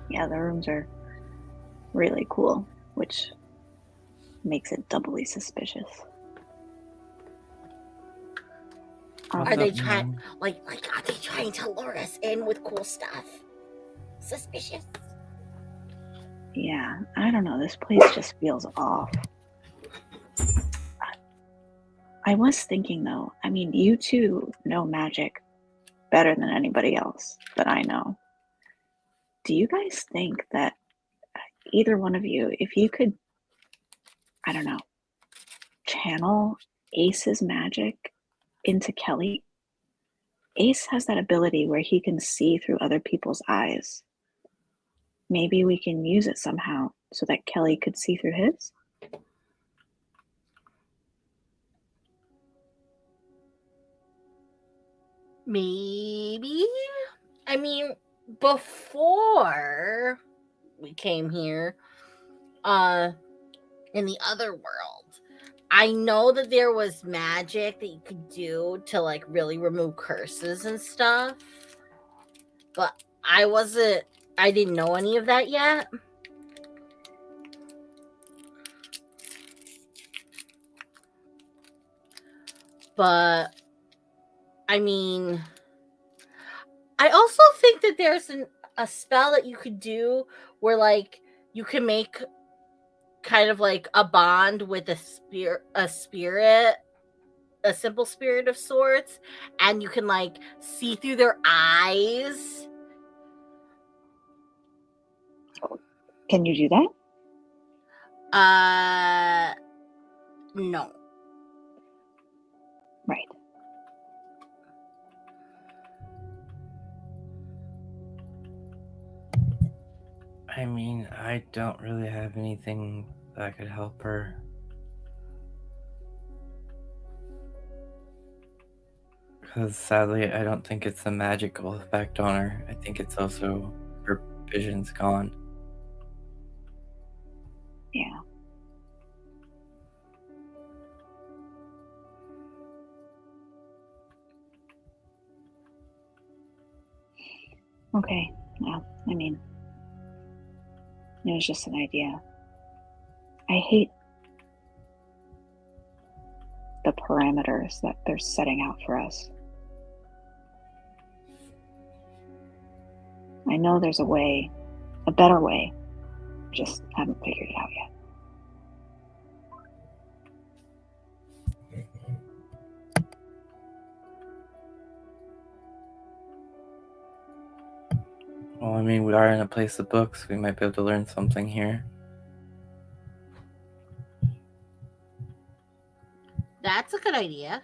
Yeah, the rooms are really cool, which makes it doubly suspicious. Are they up, trying man? like are they trying to lure us in with cool stuff? Suspicious. Yeah, I don't know. This place just feels off. I was thinking though, I mean, you two know magic better than anybody else that I know. Do you guys think that either one of you, if you could, I don't know, channel Ace's magic into Kelly? Ace has that ability where he can see through other people's eyes. Maybe we can use it somehow so that Kelly could see through his? Maybe. I mean, before we came here, in the other world, I know that there was magic that you could do to like really remove curses and stuff. But I didn't know any of that yet. But I mean, I also think that there's a spell that you could do where like you can make kind of like a bond with a spirit, a simple spirit of sorts, and you can like see through their eyes. Can you do that? No. Right. I mean, I don't really have anything that could help her. Because sadly, I don't think it's a magical effect on her. I think it's also her vision's gone. Yeah. Okay. Well, I mean, it was just an idea. I hate the parameters that they're setting out for us. I know there's a way, a better way, just haven't figured it out yet. Well, I mean, we are in a place of books. We might be able to learn something here. That's a good idea.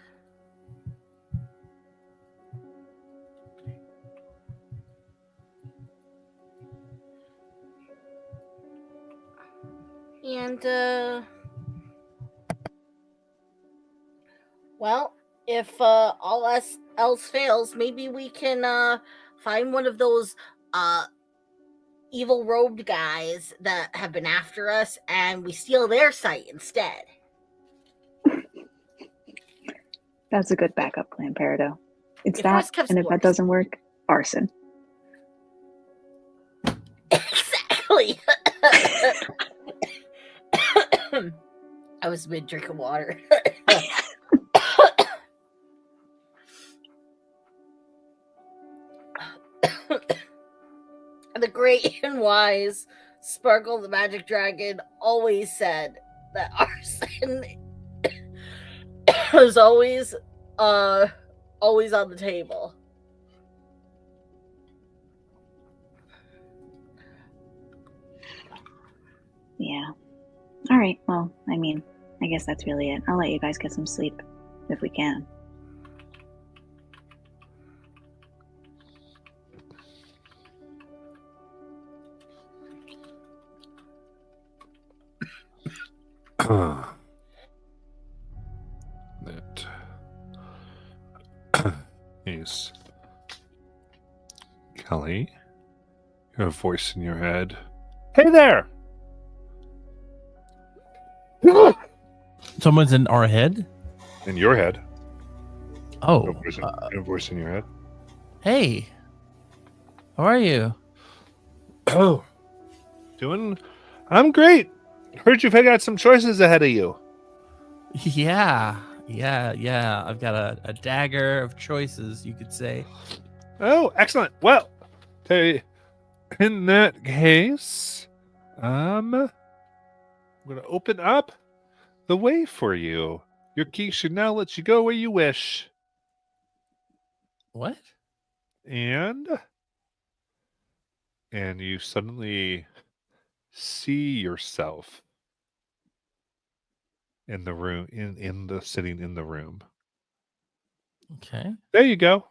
And well, if all else fails, maybe we can find one of those evil robed guys that have been after us, and we steal their sight instead. That's a good backup plan, Peridot. It's If that, worse comes and to if that worse. doesn't work, arson. Exactly. I was mid drinking water. The great and wise Sparkle the Magic Dragon always said that arson is always on the table. Yeah. All right. Well, I mean, I guess that's really it. I'll let you guys get some sleep if we can. That is Kelly. You have a voice in your head. Hey there! Someone's in our head? In your head. Oh, a voice in your head. hey, how are you? Oh, I'm great. Heard you've got some choices ahead of you. Yeah. I've got a dagger of choices, you could say. Oh, excellent. Well, in that case, I'm going to open up the way for you. Your key should now let you go where you wish. What? And you suddenly see yourself in the room, in the sitting in the room. Okay. There you go.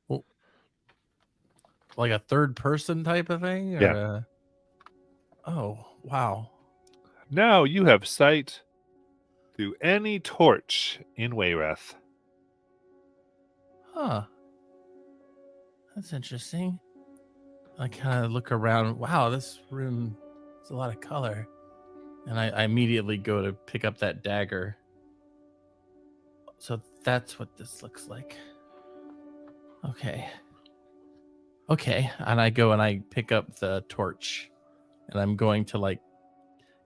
Well, like a third person type of thing, or Yeah. Oh, wow. Now you have sight through any torch in Wayreth. Huh. That's interesting. I kind of look around. Wow, this room is a lot of color. And I immediately go to pick up that dagger. So that's what this looks like. Okay. And I go and I pick up the torch. And I'm going to like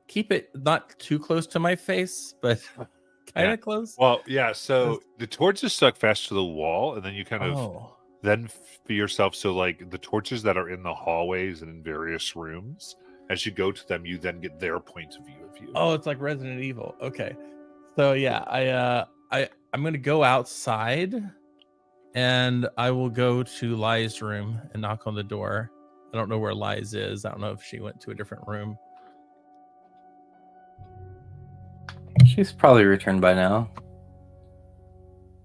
keep it not too close to my face, but kind of close. Well, yeah. So the torch is stuck fast to the wall, and then you kind of then for yourself. So like the torches that are in the hallways and in various rooms, as you go to them, you then get their point of view of you. Oh, it's like Resident Evil. Okay. So yeah, I'm gonna go outside and I will go to Li's room and knock on the door. I don't know where Li's is. I don't know if she went to a different room. She's probably returned by now.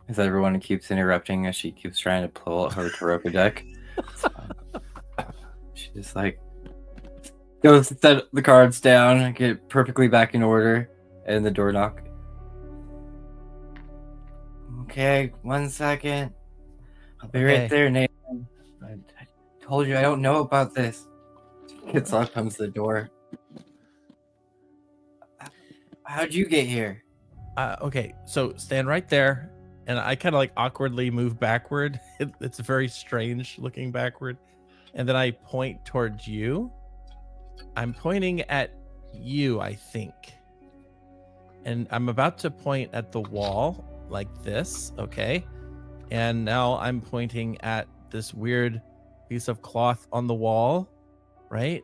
As everyone keeps interrupting as she keeps trying to pull out her Taroka deck. She just like goes to set the cards down and get perfectly back in order, and the door knock. Okay, 1 second. I'll be right there, Nathan. I told you I don't know about this. Gets up, comes to the door. How'd you get here? Okay, so stand right there, and I kind of like awkwardly move backward. It's very strange looking backward, and then I point towards you. I'm pointing at you, I think, and I'm about to point at the wall like this. Okay, and now I'm pointing at this weird piece of cloth on the wall, right?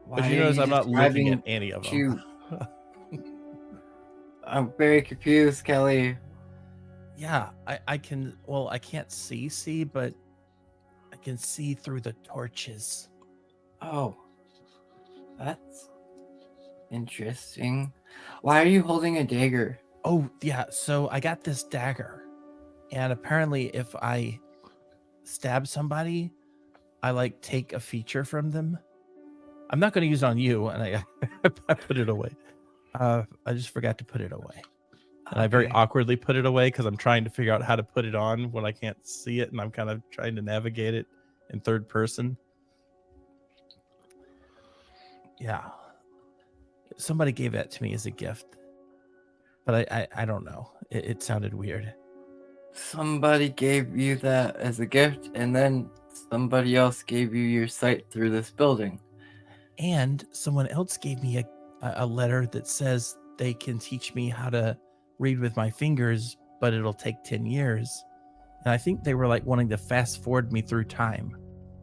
But you notice I'm not looking at any of them. I'm very confused, Kelly. Yeah, I can. Well, I can't see, but I can see through the torches. Oh, that's interesting. Why are you holding a dagger? Oh, yeah. So I got this dagger, and apparently, if I stab somebody, I like take a feature from them. I'm not going to use it on you, and I put it away. I just forgot to put it away. And I very awkwardly put it away because I'm trying to figure out how to put it on when I can't see it, and I'm kind of trying to navigate it in third person. Yeah. Somebody gave that to me as a gift, but I don't know. It sounded weird. Somebody gave you that as a gift, and then somebody else gave you your sight through this building. And someone else gave me a letter that says they can teach me how to read with my fingers, but it'll take 10 years. And I think they were like wanting to fast forward me through time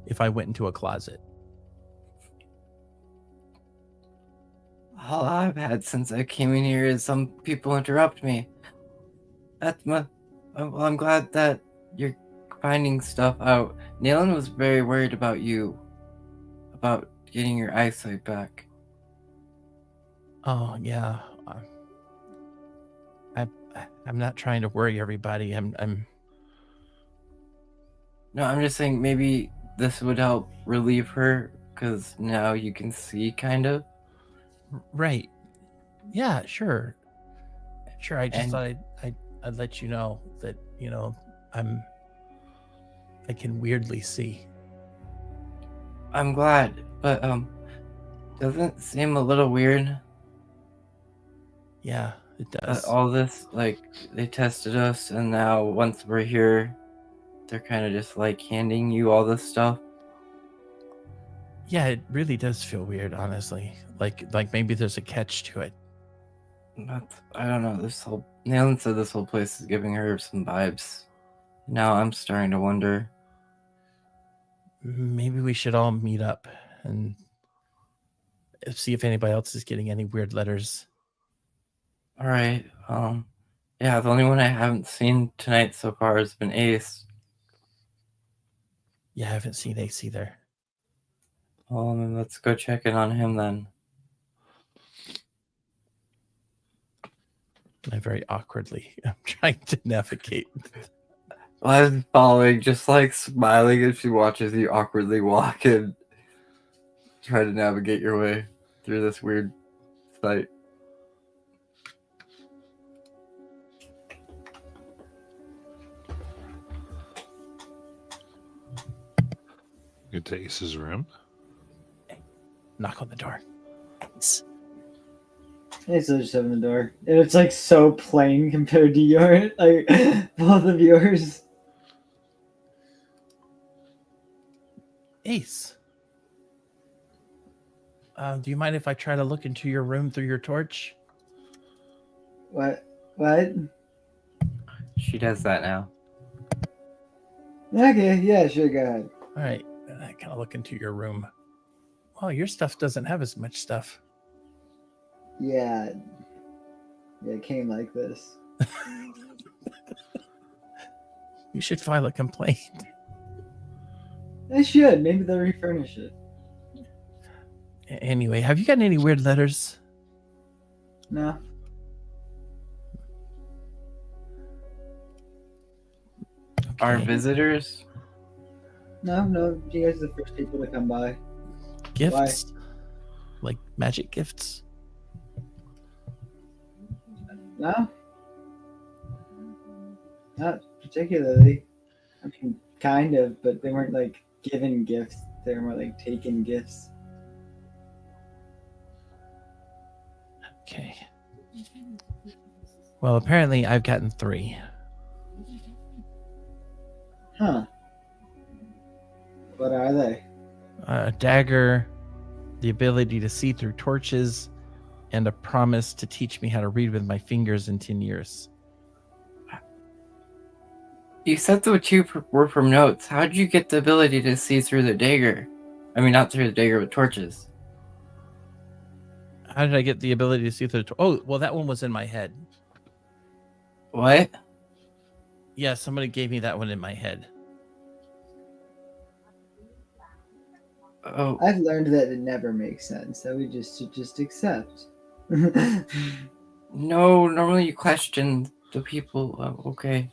if I went into a closet. All I've had since I came in here is some people interrupt me. Well, I'm glad that you're finding stuff out. Naylan was very worried about you, about getting your eyesight back. Oh yeah, I'm not trying to worry everybody. I'm. No, I'm just saying maybe this would help relieve her because now you can see, kind of. Right. Yeah. Sure. I just thought I'd let you know that I can weirdly see. I'm glad, but doesn't it seem a little weird? Yeah, It does. All this, like, they tested us, and now once we're here, they're kind of just like handing you all this stuff. Yeah, it really does feel weird, honestly. Like maybe there's a catch to it. I don't know. Nayland said this whole place is giving her some vibes. Now I'm starting to wonder. Maybe we should all meet up and see if anybody else is getting any weird letters. All right. Yeah, the only one I haven't seen tonight so far has been Ace. Yeah, I haven't seen Ace either. Well, then let's go check in on him then. I very awkwardly am trying to navigate. I'm following, just like smiling as she watches you awkwardly walk and try to navigate your way through this weird site. Get to Ace's room. Knock on the door. Hey, so just open the door. And it's like so plain compared to your, like, both of yours. Ace. Do you mind if I try to look into your room through your torch? What? What? She does that now. Okay, yeah, sure, go ahead. All right. And I kind of look into your room. Well, your stuff doesn't have as much stuff. Yeah. Yeah, it came like this. You should file a complaint. I should. Maybe they'll refurnish it. Anyway, have you gotten any weird letters? No. Our Okay. visitors? No. You guys are the first people to come by. Gifts? Like magic gifts? No. Not particularly. I mean, kind of, but they weren't like given gifts. They were more like taken gifts. Okay. Well, apparently I've gotten 3. Huh. What are they? A dagger, the ability to see through torches, and a promise to teach me how to read with my fingers in 10 years. You said the two were from notes. How did you get the ability to see through the dagger? I mean, not through the dagger, but torches. How did I get the ability to see through the Oh, well, that one was in my head. What? Yeah, somebody gave me that one in my head. Oh, I've learned that it never makes sense. That we should just accept. no, normally you question the people. Okay.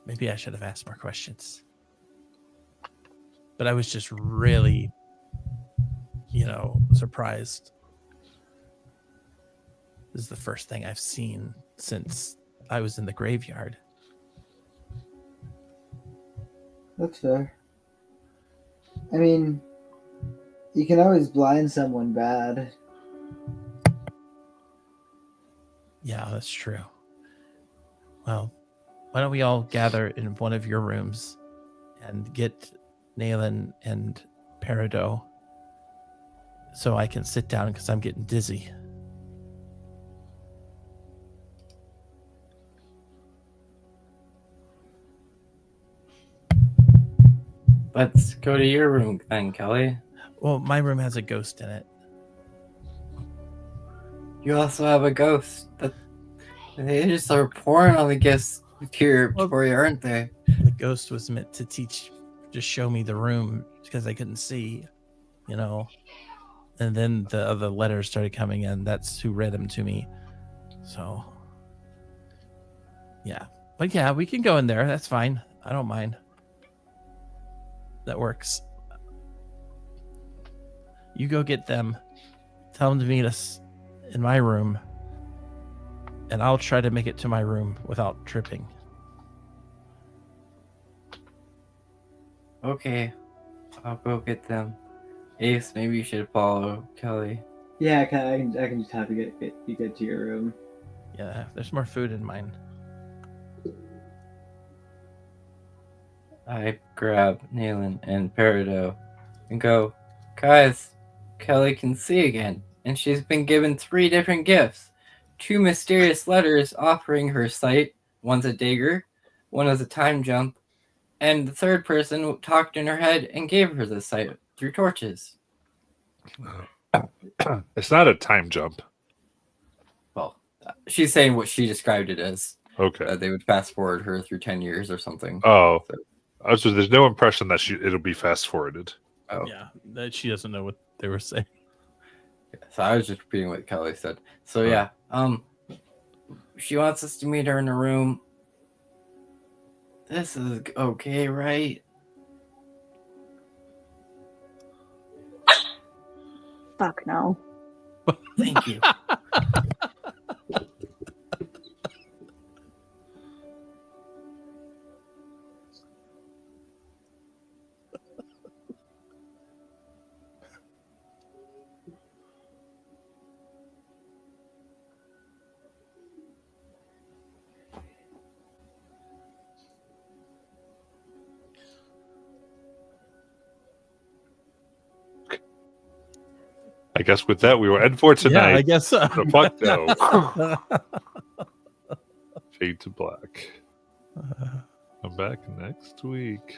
Maybe I should have asked more questions. But I was just really, surprised. This is the first thing I've seen since I was in the graveyard. That's fair. I mean, you can always blind someone bad. Yeah, that's true. Well, why don't we all gather in one of your rooms and get Nayland and Peridot so I can sit down because I'm getting dizzy. Let's go to your room then, Kelly. Well, my room has a ghost in it. You also have a ghost. They just are pouring on the gifts here for you, aren't they? The ghost was meant to just show me the room because I couldn't see, And then the other letters started coming in. That's who read them to me. So, yeah. But yeah, we can go in there. That's fine. I don't mind. That works. You go get them. Tell them to meet us in my room. And I'll try to make it to my room without tripping. Okay. I'll go get them. Ace, maybe you should follow Kelly. Yeah, I can just have you get to your room. Yeah, there's more food in mine. I grab Nayland and Peridot and go, guys, Kelly can see again, and she's been given 3 different gifts. 2 mysterious letters offering her sight. One's a dagger, one is a time jump, and the third person talked in her head and gave her the sight through torches. It's not a time jump. Well, she's saying what she described it as. Okay. They would fast forward her through 10 years or something. Oh. So, So there's no impression that it'll be fast forwarded. oh. Yeah, that she doesn't know what they were saying. So I was just repeating what Kelly said. So yeah, she wants us to meet her in a room. This is okay, right? Fuck no. Thank you. I guess with that, we will end for tonight. Yeah, I guess so. The fuck no. Fade to black. I'm back next week.